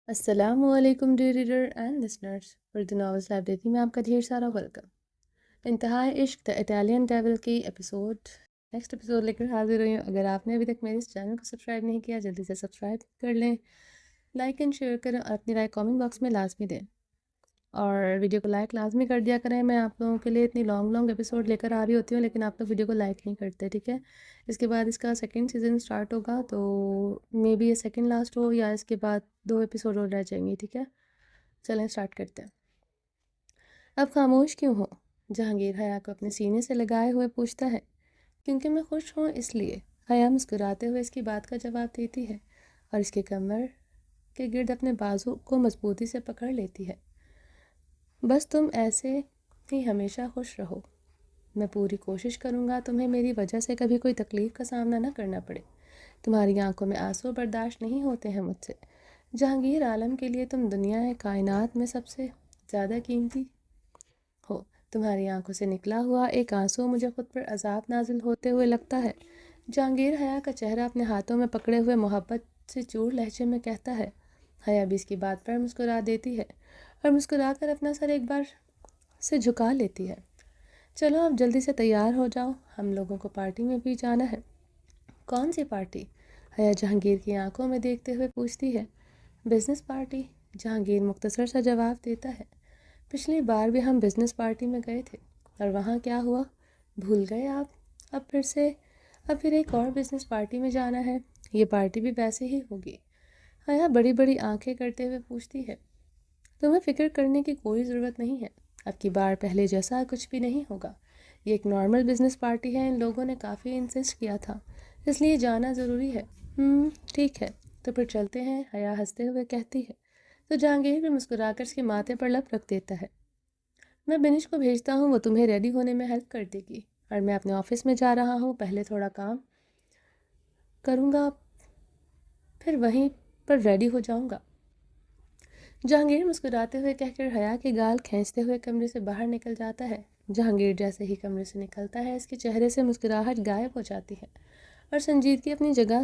السلام علیکم dear reader and listeners, Urdu novels library میں آپ کا ڈھیر سارا ویلکم۔ انتہائی عشق دا اٹیلین ڈیول کی نیکسٹ ایپیسوڈ لے کر حاضر ہوئی ہوں۔ اگر آپ نے ابھی تک میرے اس چینل کو سبسکرائب نہیں کیا، جلدی سے سبسکرائب کر لیں، لائک اینڈ شیئر کریں اور اپنی رائے کامنٹ باکس میں لازمی دیں، اور ویڈیو کو لائک لازمی کر دیا کریں۔ میں آپ لوگوں کے لیے اتنی لانگ ایپیسوڈ لے کر آ رہی ہوتی ہوں، لیکن آپ لوگ ویڈیو کو لائک نہیں کرتے، ٹھیک ہے؟ اس کے بعد اس کا سیکنڈ سیزن سٹارٹ ہوگا، تو مے بی یہ سیکنڈ لاسٹ ہو یا اس کے بعد 2 ایپیسوڈ اور رہ جائیں گے، ٹھیک ہے؟ چلیں سٹارٹ کرتے ہیں۔ اب خاموش کیوں ہو؟ جہانگیر حیا کو اپنے سینے سے لگائے ہوئے پوچھتا ہے۔ کیونکہ میں خوش ہوں اس لیے، حیا مسکراتے ہوئے اس کی بات کا جواب دیتی ہے اور اس کے کمر کے گرد اپنے بازو کو مضبوطی سے پکڑ لیتی ہے۔ بس تم ایسے ہی ہمیشہ خوش رہو۔ میں پوری کوشش کروں گا تمہیں میری وجہ سے کبھی کوئی تکلیف کا سامنا نہ کرنا پڑے۔ تمہاری آنکھوں میں آنسو برداشت نہیں ہوتے ہیں مجھ سے۔ جہانگیر عالم کے لیے تم دنیا کائنات میں سب سے زیادہ قیمتی ہو۔ تمہاری آنکھوں سے نکلا ہوا ایک آنسو مجھے خود پر عذاب نازل ہوتے ہوئے لگتا ہے۔ جہانگیر حیا کا چہرہ اپنے ہاتھوں میں پکڑے ہوئے محبت سے چور لہجے میں کہتا ہے۔ حیا بھی اس کی بات پر مسکرا دیتی ہے اور مسکرا کر اپنا سر ایک بار سے جھکا لیتی ہے۔ چلو اب جلدی سے تیار ہو جاؤ، ہم لوگوں کو پارٹی میں بھی جانا ہے۔ کون سی پارٹی؟ حیا جہانگیر کی آنکھوں میں دیکھتے ہوئے پوچھتی ہے۔ بزنس پارٹی، جہانگیر مختصر سا جواب دیتا ہے۔ پچھلی بار بھی ہم بزنس پارٹی میں گئے تھے اور وہاں کیا ہوا؟ بھول گئے آپ؟ اب پھر ایک اور بزنس پارٹی میں جانا ہے۔ یہ پارٹی بھی ویسے ہی ہوگی۔ حیا بڑی بڑی آنکھیں کرتے ہوئے پوچھتی ہے۔ تمہیں فکر کرنے کی کوئی ضرورت نہیں ہے، اب کی بار پہلے جیسا کچھ بھی نہیں ہوگا۔ یہ ایک نارمل بزنس پارٹی ہے، ان لوگوں نے کافی انسسٹ کیا تھا، اس لیے جانا ضروری ہے۔ ٹھیک ہے، تو پھر چلتے ہیں، حیا ہنستے ہوئے کہتی ہے۔ تو جہانگیر بھی مسکرا کر اس کے ماتھے پر لب رکھ دیتا ہے۔ میں بنش کو بھیجتا ہوں، وہ تمہیں ریڈی ہونے میں ہیلپ کر دے گی، اور میں اپنے آفس میں جا رہا ہوں، پہلے تھوڑا کام کروں گا، پھر وہیں پر ریڈی ہو جاؤں گا۔ جہانگیر مسکراتے ہوئے کہہ کر حیا کے گال کھینچتے ہوئے کمرے سے باہر نکل جاتا ہے۔ جہانگیر جیسے ہی کمرے سے نکلتا ہے، اس کے چہرے سے مسکراہٹ غائب ہو جاتی ہے اور سنجیدگی اپنی جگہ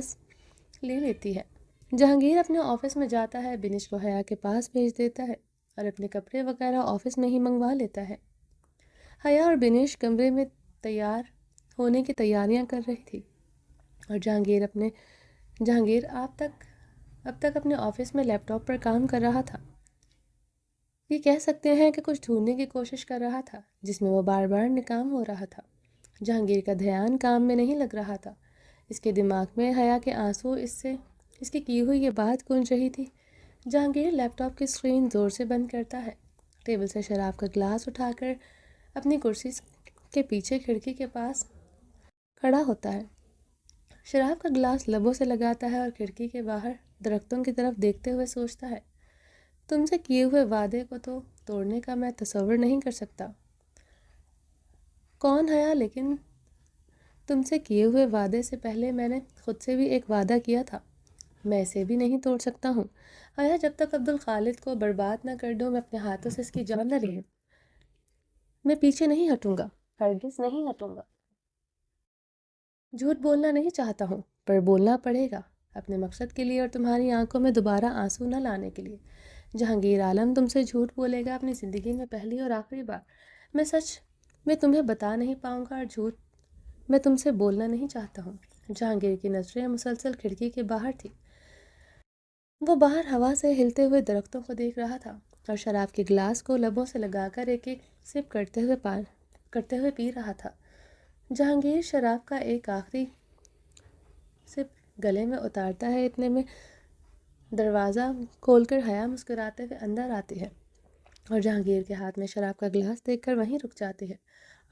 لے لیتی ہے۔ جہانگیر اپنے آفس میں جاتا ہے، بنش کو حیا کے پاس بھیج دیتا ہے اور اپنے کپڑے وغیرہ آفس میں ہی منگوا لیتا ہے۔ حیا اور بنش کمرے میں تیار ہونے کی تیاریاں کر رہی تھی اور جہانگیر اب تک اپنے آفس میں لیپ ٹاپ پر کام کر رہا تھا۔ یہ کہہ سکتے ہیں کہ کچھ ڈھونڈنے کی کوشش کر رہا تھا جس میں وہ بار بار ناکام ہو رہا تھا۔ جہانگیر کا دھیان کام میں نہیں لگ رہا تھا، اس کے دماغ میں حیا کے آنسو اس کی ہوئی یہ بات گونج رہی تھی۔ جہانگیر لیپ ٹاپ کی اسکرین زور سے بند کرتا ہے، ٹیبل سے شراب کا گلاس اٹھا کر اپنی کرسی کے پیچھے کھڑکی کے پاس کھڑا ہوتا ہے، شراب کا گلاس لبوں سے لگاتا ہے اور کھڑکی کے باہر درختوں کی طرف دیکھتے ہوئے سوچتا ہے۔ تم سے کیے ہوئے وعدے کو تو توڑنے کا میں تصور نہیں کر سکتا۔ کون حیا؟ لیکن تم سے کیے ہوئے وعدے سے پہلے میں نے خود سے بھی ایک وعدہ کیا تھا، میں اسے بھی نہیں توڑ سکتا ہوں۔ حیا جب تک عبدالخالق کو برباد نہ کر دوں، میں اپنے ہاتھوں سے اس کی جان نہ لوں، میں پیچھے نہیں ہٹوں گا، ہرگز نہیں ہٹوں گا۔ جھوٹ بولنا نہیں چاہتا ہوں، پر بولنا پڑے گا، اپنے مقصد کے لیے اور تمہاری آنکھوں میں دوبارہ آنسو نہ لانے کے لیے۔ جہانگیر عالم تم سے جھوٹ بولے گا اپنی زندگی میں پہلی اور آخری بار۔ میں سچ میں تمہیں بتا نہیں پاؤں گا، اور جھوٹ میں تم سے بولنا نہیں چاہتا ہوں۔ جہانگیر کی نظریں مسلسل کھڑکی کے باہر تھی، وہ باہر ہوا سے ہلتے ہوئے درختوں کو دیکھ رہا تھا اور شراب کے گلاس کو لبوں سے لگا کر ایک ایک سپ کرتے ہوئے پی رہا تھا۔ جہانگیر شراب کا ایک آخری سپ گلے میں اتارتا ہے، اتنے میں دروازہ کھول کر حیا مسکراتے ہوئے اندر آتی ہے اور جہانگیر کے ہاتھ میں شراب کا گلاس دیکھ کر وہیں رک جاتی ہے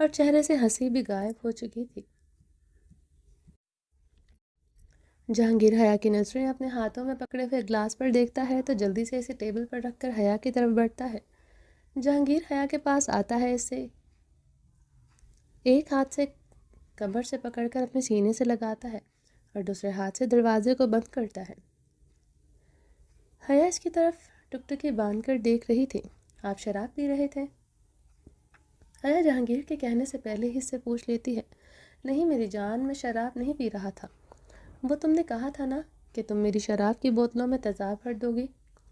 اور چہرے سے ہنسی بھی غائب ہو چکی تھی۔ جہانگیر حیا کی نظریں اپنے ہاتھوں میں پکڑے ہوئے گلاس پر دیکھتا ہے تو جلدی سے اسے ٹیبل پر رکھ کر حیا کی طرف بڑھتا ہے۔ جہانگیر حیا کے پاس آتا ہے، اسے ایک ہاتھ سے کمر سے پکڑ کر اپنے سینے سے لگاتا ہے اور دوسرے ہاتھ سے دروازے کو بند کرتا ہے۔ حیا اس کی طرف ٹکٹکی باندھ کر دیکھ رہی تھی۔ آپ شراب پی رہے تھے؟ حیا جہانگیر کے کہنے سے پہلے ہی اس سے پوچھ لیتی ہے۔ نہیں میری جان، میں شراب نہیں پی رہا تھا۔ وہ تم نے کہا تھا نا کہ تم میری شراب کی بوتلوں میں تیزاب بھر دو گی۔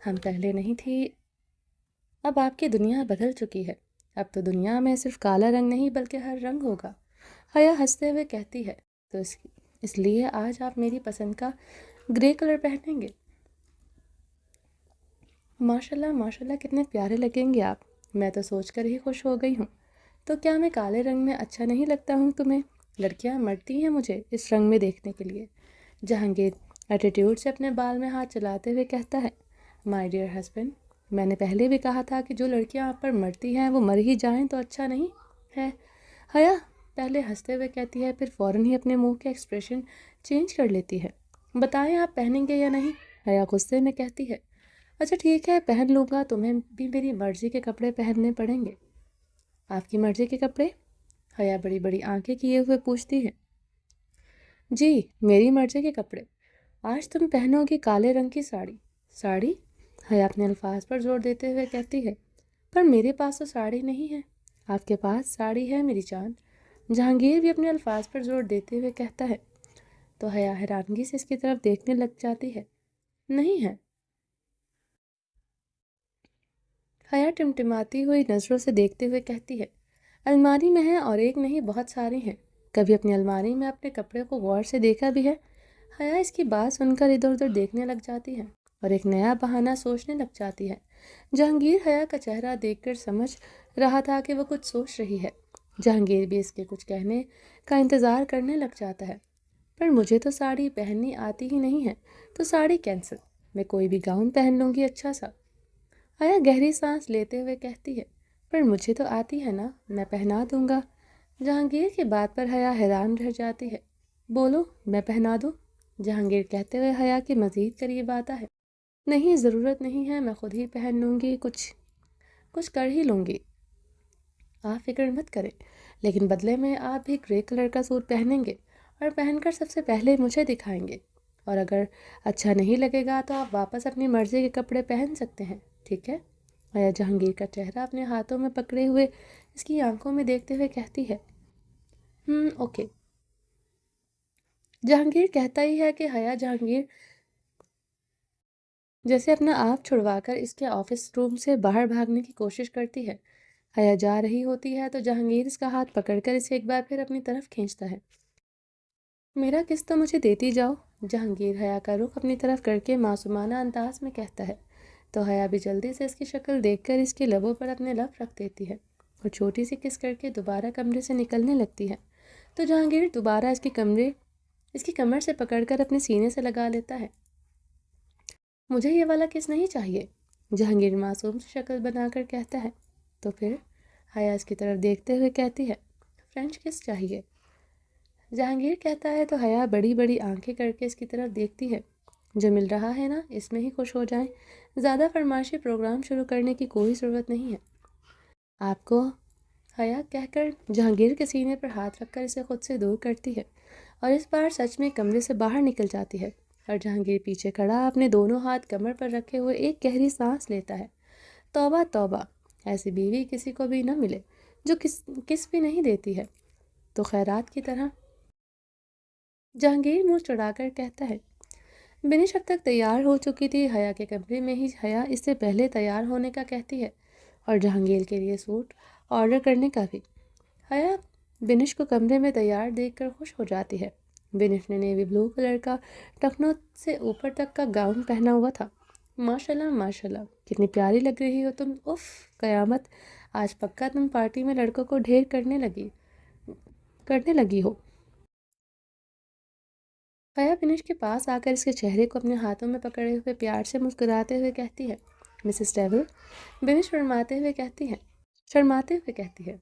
ہم پہلے نہیں تھی، اب آپ کی دنیا بدل چکی ہے، اب تو دنیا میں صرف کالا رنگ نہیں بلکہ ہر رنگ ہوگا۔ حیا ہنستے ہوئے کہتی ہے، تو اس لیے آج آپ میری پسند کا گرے کلر پہنیں گے؟ ماشاءاللہ ماشاءاللہ، کتنے پیارے لگیں گے آپ، میں تو سوچ کر ہی خوش ہو گئی ہوں۔ تو کیا میں کالے رنگ میں اچھا نہیں لگتا ہوں تمہیں؟ لڑکیاں مرتی ہیں مجھے اس رنگ میں دیکھنے کے لیے۔ جہانگیر ایٹیٹیوڈ سے اپنے بال میں ہاتھ چلاتے ہوئے کہتا ہے، مائی ڈیئر ہسبینڈ، میں نے پہلے بھی کہا تھا کہ جو لڑکیاں آپ پر مرتی ہیں وہ مر ہی جائیں تو اچھا نہیں ہے۔ حیا پہلے ہنستے ہوئے کہتی ہے، پھر فوراً ہی اپنے منہ کے ایکسپریشن چینج کر لیتی ہے۔ بتائیں آپ پہنیں گے یا نہیں؟ حیا غصے میں کہتی ہے، اچھا ٹھیک ہے، پہن لوں گا، تمہیں بھی میری مرضی کے کپڑے پہننے پڑیں گے۔ آپ کی مرضی کے کپڑے؟ حیا بڑی بڑی آنکھیں کیے ہوئے پوچھتی ہے۔ جی، میری مرضی کے کپڑے۔ آج تم پہنو گی کالے رنگ کی ساڑی۔ ساڑی؟ حیا اپنے الفاظ پر زور دیتے ہوئے کہتی ہے، پر میرے پاس تو ساڑی نہیں ہے۔ آپ کے پاس ساڑی ہے میری جان۔ جہانگیر بھی اپنے الفاظ پر زور دیتے ہوئے کہتا ہے، تو حیا حیرانگی سے اس کی طرف دیکھنے لگ جاتی ہے۔ نہیں ہے؟ حیا ٹمٹماتی ہوئی نظروں سے دیکھتے ہوئے کہتی ہے، الماری میں ہے، اور ایک نہیں بہت ساری ہیں۔ کبھی اپنی الماری میں اپنے کپڑے کو غور سے دیکھا بھی ہے؟ حیا اس کی بات سن کر ادھر ادھر دیکھنے لگ جاتی ہے اور ایک نیا بہانہ سوچنے لگ جاتی ہے۔ جہانگیر حیا کا چہرہ دیکھ کر سمجھ رہا تھا کہ وہ کچھ سوچ رہی ہے۔ جہانگیر بھی اس کے کچھ کہنے کا انتظار کرنے لگ جاتا ہے، پر مجھے تو ساڑی پہننی آتی ہی نہیں ہے، تو ساڑی کینسل، میں کوئی بھی گاؤن پہن لوں گی اچھا سا۔ حیا گہری سانس لیتے ہوئے کہتی ہے، پر مجھے تو آتی ہے نا، میں پہنا دوں گا۔ جہانگیر کی بات پر حیا حیران رہ جاتی ہے۔ بولو، میں پہنا دوں؟ جہانگیر کہتے ہوئے حیا کے مزید قریب آتا ہے۔ نہیں، ضرورت نہیں ہے، میں خود ہی پہن لوں گی، کچھ کر ہی لوں گی، آپ فکر مت کریں، لیکن بدلے میں آپ بھی گرے کلر کا سوٹ پہنیں گے اور پہن کر سب سے پہلے مجھے دکھائیں گے، اور اگر اچھا نہیں لگے گا تو آپ واپس اپنی مرضی کے کپڑے پہن سکتے ہیں، ٹھیک ہے؟ حیا جہانگیر کا چہرہ اپنے ہاتھوں میں پکڑے ہوئے اس کی آنکھوں میں دیکھتے ہوئے کہتی ہے، اوکے۔ جہانگیر کہتا ہی ہے کہ حیا جہانگیر جیسے اپنا آپ چھڑوا کر اس کے آفس روم سے باہر بھاگنے کی کوشش کرتی ہے۔ حیا جا رہی ہوتی ہے تو جہانگیر اس کا ہاتھ پکڑ کر اسے ایک بار پھر اپنی طرف کھینچتا ہے۔ میرا کس تو مجھے دیتی جاؤ، جہانگیر حیا کا رخ اپنی طرف کر کے معصومانہ انداز میں کہتا ہے، تو حیا بھی جلدی سے اس کی شکل دیکھ کر اس کے لبوں پر اپنے لب رکھ دیتی ہے اور چھوٹی سی کس کر کے دوبارہ کمرے سے نکلنے لگتی ہے، تو جہانگیر دوبارہ اس کی کمر سے پکڑ کر اپنے سینے سے لگا لیتا ہے۔ مجھے یہ والا کس نہیں چاہیے، جہانگیر معصوم سی شکل بنا کر کہتا ہے، تو پھر؟ حیا اس کی طرف دیکھتے ہوئے کہتی ہے، فرینچ کس چاہیے۔ جہانگیر کہتا ہے تو حیا بڑی بڑی آنکھیں کر کے اس کی طرف دیکھتی ہے، جو مل رہا ہے نا اس میں ہی خوش ہو جائیں، زیادہ فرمائشی پروگرام شروع کرنے کی کوئی ضرورت نہیں ہے آپ کو، حیا کہہ کر جہانگیر کے سینے پر ہاتھ رکھ کر اسے خود سے دور کرتی ہے اور اس بار سچ میں کمرے سے باہر نکل جاتی ہے، اور جہانگیر پیچھے کھڑا اپنے دونوں ہاتھ کمر پر رکھے ہوئے ایک گہری سانس لیتا ہے۔ توبہ توبہ، ایسی بیوی کسی کو بھی نہ ملے جو کس بھی نہیں دیتی ہے، تو خیرات کی طرح۔ جہانگیر منہ چڑھا کر کہتا ہے، بنش اب تک تیار ہو چکی تھی، حیا کے کمرے میں ہی حیا اس سے پہلے تیار ہونے کا کہتی ہے، اور جہانگیر کے لیے سوٹ آرڈر کرنے کا بھی۔ حیا بنش کو کمرے میں تیار دیکھ کر خوش ہو جاتی ہے۔ بنش نے نیوی بلو کلر کا ٹخنوں سے اوپر تک کا گاؤن پہنا ہوا تھا۔ ماشاءاللہ ماشاءاللہ، کتنی پیاری لگ رہی ہو تم، اف قیامت، آج پکا تم پارٹی میں لڑکوں کو ڈھیر کرنے لگی ہو۔ حیا بنش کے پاس آ کر اس کے چہرے کو اپنے ہاتھوں میں پکڑے ہوئے پیار سے مسکراتے ہوئے کہتی ہے، مسز ڈیول۔ بنش شرماتے ہوئے کہتی ہے۔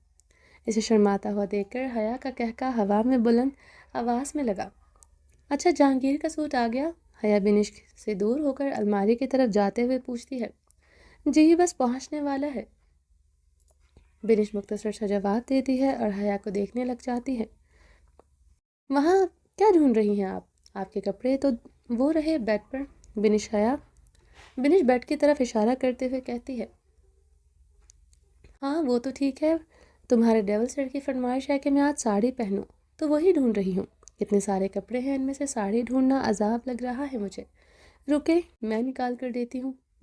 اسے شرماتا ہوا دیکھ کر حیا کا کہکا ہوا میں بلند آواز میں لگا، اچھا جہانگیر کا سوٹ آ گیا؟ حیا بنش سے دور ہو کر الماری کی طرف جاتے ہوئے پوچھتی ہے، جی بس پہنچنے والا ہے۔ بنش مختصر سا جواب دیتی ہے اور حیا کو دیکھنے لگ جاتی ہے۔ وہاں کیا ڈھونڈ رہی ہیں آپ کے کپڑے تو وہ رہے بیڈ پر۔ بنش بیڈ کی طرف اشارہ کرتے ہوئے کہتی ہے، ہاں وہ تو ٹھیک ہے، تمہارے ڈیول سر کی فرمائش ہے کہ میں آج ساڑی پہنوں، تو وہی ڈھونڈ رہی ہوں، اتنے سارے کپڑے ہیں، ان میں سے ساڑی ڈھونڈنا عذاب لگ رہا ہے مجھے، رکے میں نکال کر دیتی ہوں۔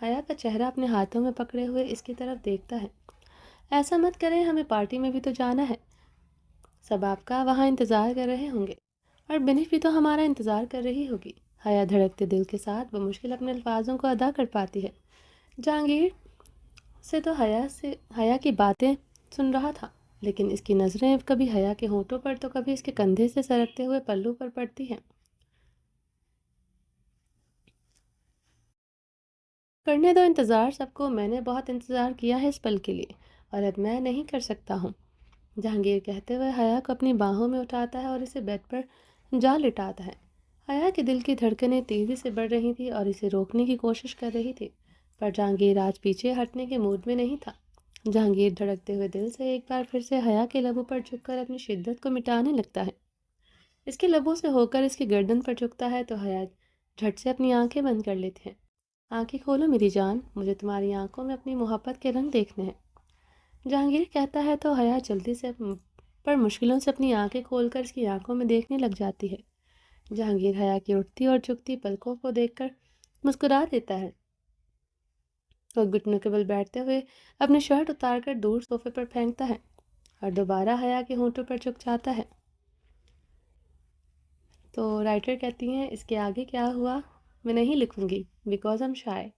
حیا کا چہرہ اپنے ہاتھوں میں پکڑے ہوئے اس کی طرف دیکھتا ہے۔ ایسا مت کریں، ہمیں پارٹی میں بھی تو جانا ہے، سب آپ کا وہاں انتظار کر رہے ہوں گے، اور بنف بھی تو ہمارا انتظار کر رہی ہوگی۔ حیا دھڑکتے دل کے ساتھ بمشکل اپنے الفاظوں کو ادا کر پاتی ہے۔ جہانگیر سے تو حیا کی باتیں سن رہا تھا، لیکن اس کی نظریں کبھی حیا کے ہونٹوں پر تو کبھی اس کے کندھے سے سرکتے ہوئے پلو پر پڑتی ہیں۔ کرنے دو انتظار سب کو، میں نے بہت انتظار کیا ہے اس پل کے لیے، اور اب میں نہیں کر سکتا ہوں، جہانگیر کہتے ہوئے حیا کو اپنی باہوں میں اٹھاتا ہے اور اسے بیڈ پر جا لٹاتا ہے۔ حیا کے دل کی دھڑکنیں تیزی سے بڑھ رہی تھی اور اسے روکنے کی کوشش کر رہی تھی، پر جہانگیر آج پیچھے ہٹنے کے موڈ میں نہیں تھا۔ جہانگیر دھڑکتے ہوئے دل سے ایک بار پھر سے حیا کے لبوں پر جھک کر اپنی شدت کو مٹانے لگتا ہے۔ اس کے لبوں سے ہو کر اس کی گردن پر جھکتا ہے تو حیا جھٹ سے اپنی آنکھیں بند کر لیتی ہے۔ آنکھیں کھولو میری جان، مجھے تمہاری آنکھوں میں اپنی محبت کے رنگ دیکھنے ہیں، جہانگیر کہتا ہے تو حیا جلدی سے پر مشکلوں سے اپنی آنکھیں کھول کر اس کی آنکھوں میں دیکھنے لگ جاتی ہے۔ جہانگیر حیا کی اٹھتی اور جھکتی پلکوں کو دیکھ کر مسکرا دیتا ہے اور گھٹنوں کے بل بیٹھتے ہوئے اپنی شرٹ اتار کر دور صوفے پر پھینکتا ہے اور دوبارہ حیا کے ہونٹوں پر جھک جاتا ہے۔ تو رائٹر کہتی ہیں اس کے آگے کیا ہوا میں نہیں لکھوں گی بیکاز ہم شائع۔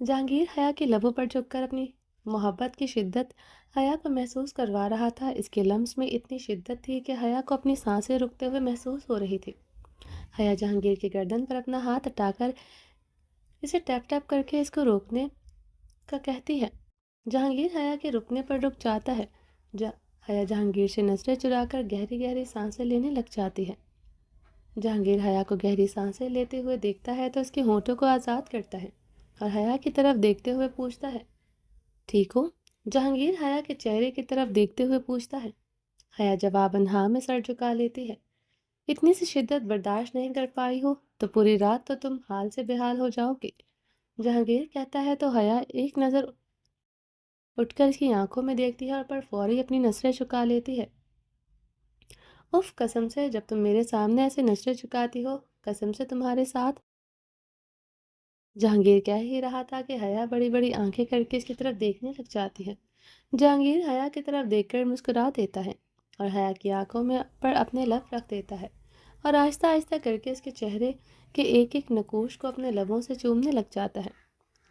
جہانگیر حیا کے لبوں پر جھک کر اپنی محبت کی شدت حیا کو محسوس کروا رہا تھا۔ اس کے لمس میں اتنی شدت تھی کہ حیا کو اپنی سانسیں رکتے ہوئے محسوس ہو رہی تھی۔ حیا جہانگیر کی گردن پر اپنا ہاتھ ہٹا کر اسے ٹیپ ٹیپ کر کے اس کو روکنے کا کہتی ہے۔ جہانگیر حیا کے رکنے پر رک جاتا ہے۔ حیا جہانگیر سے نظریں چرا کر گہری گہری سانسیں لینے لگ جاتی ہے۔ جہانگیر حیا کو گہری سانسیں لیتے ہوئے دیکھتا ہے تو اس کے ہونٹوں کو آزاد کرتا ہے اور حیا کی طرف دیکھتے ہوئے پوچھتا ہے ٹھیک ہو؟ جہانگیر حیا کے چہرے کی طرف دیکھتے ہوئے پوچھتا ہے۔ حیا جواباً ہاں میں سر جھکا لیتی ہے۔ اتنی سی شدت برداشت نہیں کر پائی ہو تو پوری رات تو تم حال سے بحال ہو جاؤ گے، جہانگیر کہتا ہے تو حیا ایک نظر اٹھ کر اس کی آنکھوں میں دیکھتی ہے اور پر فوری اپنی نظریں جھکا لیتی ہے۔ اف، قسم سے جب تم میرے سامنے ایسے نظریں جھکاتی ہو، قسم سے تمہارے ساتھ۔ جہانگیر کہہ ہی رہا تھا کہ حیا بڑی بڑی آنکھیں کر کے اس کی طرف دیکھنے لگ جاتی ہے۔ جہانگیر حیا کی طرف دیکھ کر مسکرا دیتا ہے اور حیا کی آنکھوں میں پر اپنے لب رکھ دیتا ہے اور آہستہ آہستہ کر کے اس کے چہرے کے ایک ایک نقوش کو اپنے لبوں سے چومنے لگ جاتا ہے۔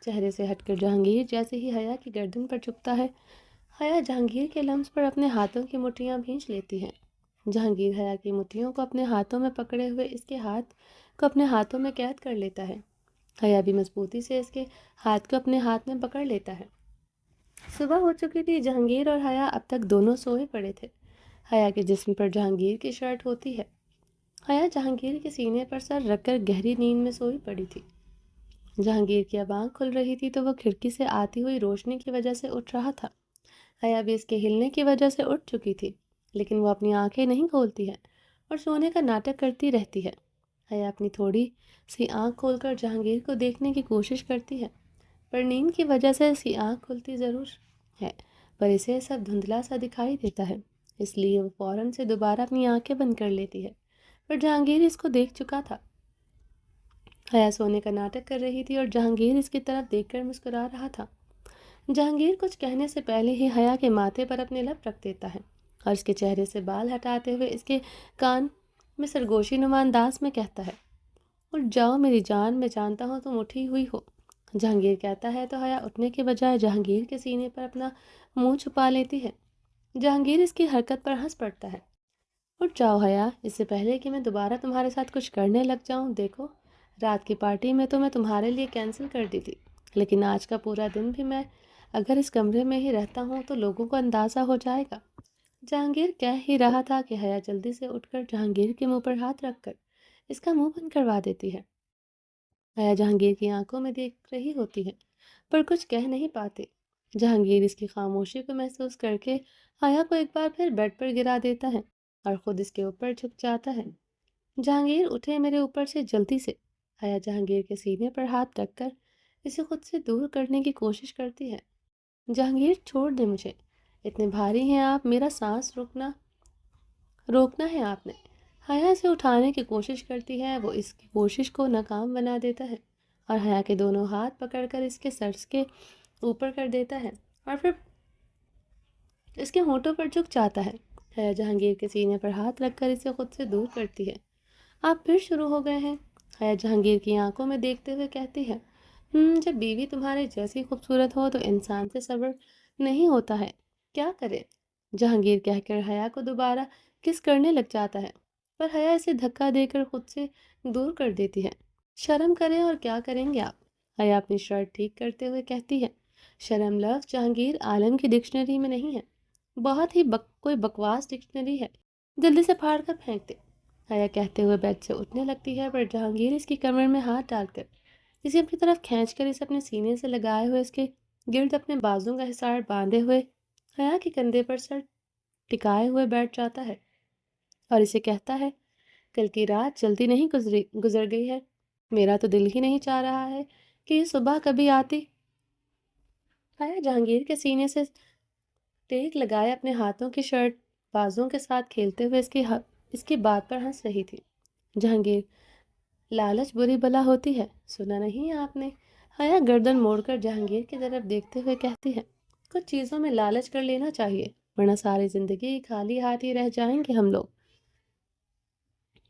چہرے سے ہٹ کر جہانگیر جیسے ہی حیا کی گردن پر جھکتا ہے، حیا جہانگیر کے لمس پر اپنے ہاتھوں کی مٹھیاں بھینچ لیتی ہے۔ جہانگیر حیا کی مٹھیوں کو اپنے ہاتھوں میں پکڑے ہوئے اس کے ہاتھ کو اپنے ہاتھوں میں قید کر لیتا ہے۔ حیا بھی مضبوطی سے اس کے ہاتھ کو اپنے ہاتھ میں پکڑ لیتا ہے۔ صبح ہو چکی تھی، جہانگیر اور حیا اب تک دونوں سوئے پڑے تھے۔ حیا کے جسم پر جہانگیر کی شرٹ ہوتی ہے۔ حیا جہانگیر کے سینے پر سر رکھ کر گہری نیند میں سوئی پڑی تھی۔ جہانگیر کی اب آنکھ کھل رہی تھی تو وہ کھڑکی سے آتی ہوئی روشنی کی وجہ سے اٹھ رہا تھا۔ حیا بھی اس کے ہلنے کی وجہ سے اٹھ چکی تھی، لیکن وہ اپنی آنکھیں نہیں کھولتی ہے اور سونے کا ناٹک کرتی رہتی ہے۔ حیا اپنی تھوڑی سی آنکھ کھول کر جہانگیر کو دیکھنے کی کوشش کرتی ہے، پر نیند کی وجہ سے اس کی آنکھ کھلتی ضرور ہے، پر اسے سب دھندلا سا دکھائی دیتا ہے، اس لیے وہ فوراً سے دوبارہ اپنی آنکھیں بند کر لیتی ہے، پر جہانگیر اس کو دیکھ چکا تھا۔ حیا سونے کا ناٹک کر رہی تھی اور جہانگیر اس کی طرف دیکھ کر مسکرا رہا تھا۔ جہانگیر کچھ کہنے سے پہلے ہی حیا کے ماتھے پر اپنے لب رکھ دیتا ہے اور اس کے چہرے سے بال ہٹاتے ہوئے اس کے کان میں سرگوشی نما انداز میں کہتا ہے اٹھ جاؤ میری جان، میں جانتا ہوں تم اٹھی ہوئی ہو۔ جہانگیر کہتا ہے تو حیا اٹھنے کے بجائے جہانگیر کے سینے پر اپنا منہ چھپا لیتی ہے۔ جہانگیر اس کی حرکت پر ہنس پڑتا ہے۔ اٹھ جاؤ حیا، اس سے پہلے کہ میں دوبارہ تمہارے ساتھ کچھ کرنے لگ جاؤں، دیکھو رات کی پارٹی میں تو میں تمہارے لیے کینسل کر دی تھی، لیکن آج کا پورا دن بھی میں اگر اس کمرے میں ہی رہتا ہوں تو لوگوں کو اندازہ ہو جائے گا۔ جہانگیر کہہ ہی رہا تھا کہ حیا جلدی سے اٹھ کر جہانگیر کے منہ پر ہاتھ رکھ کر اس کا منہ بند کروا دیتی ہے۔ حیا جہانگیر کی آنکھوں میں دیکھ رہی ہوتی ہے پر کچھ کہہ نہیں پاتے۔ جہانگیر اس کی خاموشی کو محسوس کر کے حیا کو ایک بار پھر بیڈ پر گرا دیتا ہے اور خود اس کے اوپر جھک جاتا ہے۔ جہانگیر اٹھے میرے اوپر سے جلدی سے۔ حیا جہانگیر کے سینے پر ہاتھ رکھ کر اسے خود سے دور کرنے کی کوشش کرتی ہے۔ جہانگیر چھوڑ دے مجھے، اتنے بھاری ہیں آپ، میرا سانس روکنا ہے آپ نے۔ حیا سے اٹھانے کی کوشش کرتی ہے، وہ اس کی کوشش کو ناکام بنا دیتا ہے اور حیا کے دونوں ہاتھ پکڑ کر اس کے سر کے اوپر کر دیتا ہے اور پھر اس کے ہونٹوں پر جھک جاتا ہے۔ حیا جہانگیر کے سینے پر ہاتھ رکھ کر اسے خود سے دور کرتی ہے۔ آپ پھر شروع ہو گئے ہیں، حیا جہانگیر کی آنکھوں میں دیکھتے ہوئے کہتی ہے۔ جب بیوی تمہارے جیسی خوبصورت ہو تو انسان سے صبر نہیں ہوتا ہے، کیا کرے؟ جہانگیر کہہ کر حیا کو دوبارہ کس کرنے لگ جاتا ہے، پر حیا اسے دھکا دے کر خود سے دور کر دیتی ہے۔ شرم کریں اور کیا کریں گے آپ؟ حیا اپنی شرٹ ٹھیک کرتے ہوئے کہتی ہے۔ شرم لفظ جہانگیر عالم کی ڈکشنری میں نہیں ہے، بہت ہی کوئی بکواس ڈکشنری ہے، جلدی سے پھاڑ کر پھینک دے۔ حیا کہتے ہوئے بیڈ سے اٹھنے لگتی ہے، پر جہانگیر اس کی کمر میں ہاتھ ڈال کر اسے اپنی طرف کھینچ کر اسے اپنے سینے سے لگائے ہوئے اس کے گرد اپنے بازوں کا حصار باندھے ہوئے حیا کے کندھے پر سر ٹکائے ہوئے بیٹھ جاتا ہے اور اسے کہتا ہے، کل کی رات جلدی نہیں گزر گئی ہے، میرا تو دل ہی نہیں چاہ رہا ہے کہ یہ صبح کبھی آتی۔ حیا جہانگیر کے سینے سے ٹیک لگائے اپنے ہاتھوں کی شرٹ بازوں کے ساتھ کھیلتے ہوئے اس کی بات پر ہنس رہی تھی۔ جہانگیر، لالچ بری بلا ہوتی ہے، سنا نہیں آپ نے؟ حیا گردن موڑ کر جہانگیر کی طرف دیکھتے ہوئے کہتی ہے، کچھ چیزوں میں لالچ کر لینا چاہیے، ورنہ ساری زندگی خالی ہاتھ ہی رہ جائیں گے ہم لوگ۔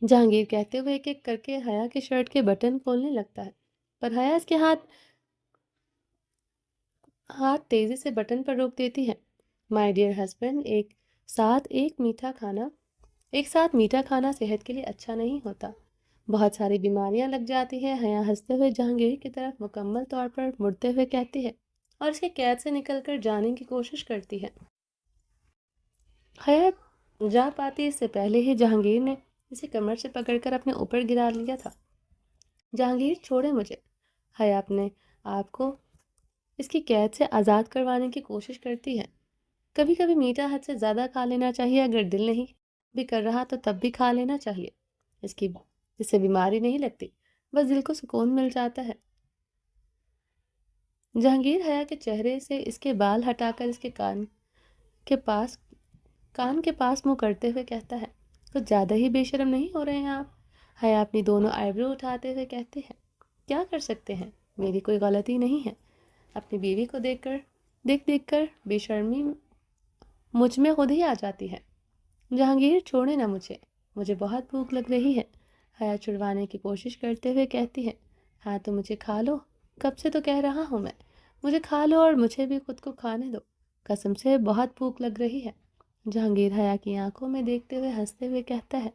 جہانگیر کہتے ہوئے ایک ایک کر کے حیا کی شرٹ کے بٹن کھولنے لگتا ہے، پر حیا اس کے ہاتھ تیزی سے بٹن پر روک دیتی ہے۔ مائی ڈیئر ہسبینڈ، ایک ساتھ میٹھا کھانا صحت کے لیے اچھا نہیں ہوتا، بہت ساری بیماریاں لگ جاتی ہیں۔ حیا ہنستے ہوئے جہانگیر کی طرف مکمل طور پر مڑتے ہوئے کہتی ہے اور اس کے قید سے نکل کر جانے کی کوشش کرتی ہے۔ حیا جا پاتی اس سے پہلے ہی جہانگیر نے اسے کمر سے پکڑ کر اپنے اوپر گرا لیا تھا۔ جہانگیر، چھوڑے مجھے۔ حیا اپنے آپ کو اس کی قید سے آزاد کروانے کی کوشش کرتی ہے۔ کبھی کبھی میٹھا حد سے زیادہ کھا لینا چاہیے، اگر دل نہیں بھی کر رہا تو تب بھی کھا لینا چاہیے، اس سے بیماری نہیں لگتی، بس دل کو سکون مل جاتا ہے۔ جہانگیر حیا کے چہرے سے اس کے بال ہٹا کر اس کے کان کے پاس منہ کرتے ہوئے کہتا ہے، کچھ زیادہ ہی بے شرم نہیں ہو رہے ہیں آپ؟ حیا اپنی دونوں آئی برو اٹھاتے ہوئے کہتے ہیں، کیا کر سکتے ہیں، میری کوئی غلطی نہیں ہے۔ اپنی بیوی کو دیکھ کر بے شرمی مجھ میں خود ہی آ جاتی ہے۔ جہانگیر، چھوڑے نہ مجھے بہت بھوک لگ رہی ہے۔ حیا چھڑوانے کی کوشش کرتے ہوئے کہتی ہے، ہاں تو مجھے کھا لو، کب سے تو کہہ رہا ہوں میں، مجھے کھا لو اور مجھے بھی خود کو کھانے دو، قسم سے بہت بھوک لگ رہی ہے۔ جہانگیر حیا کی آنکھوں میں دیکھتے ہوئے ہنستے ہوئے کہتا ہے،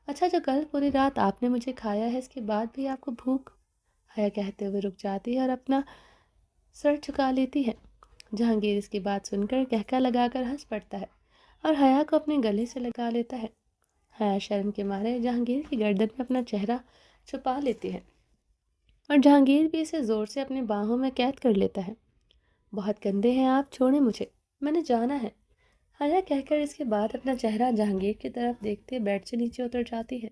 اچھا جو کل پوری رات آپ نے مجھے کھایا ہے اس کے بعد بھی آپ کو بھوک؟ حیا کہتے ہوئے رک جاتی ہے اور اپنا سر جھکا لیتی ہے۔ جہانگیر اس کی بات سن کر کہکا لگا کر ہنس پڑتا ہے اور حیا کو اپنے گلے سے لگا لیتا ہے۔ حیا شرم کے مارے جہانگیر کی گردن میں اپنا چہرہ چھپا لیتی ہے اور جہانگیر بھی اسے زور سے اپنے باہوں میں قید کر لیتا ہے۔ بہت گندے ہیں آپ، چھوڑیں مجھے، میں نے جانا ہے۔ حیا کہہ کر اس کے بعد اپنا چہرہ جہانگیر کی طرف دیکھتے بیڈ سے نیچے اتر جاتی ہے۔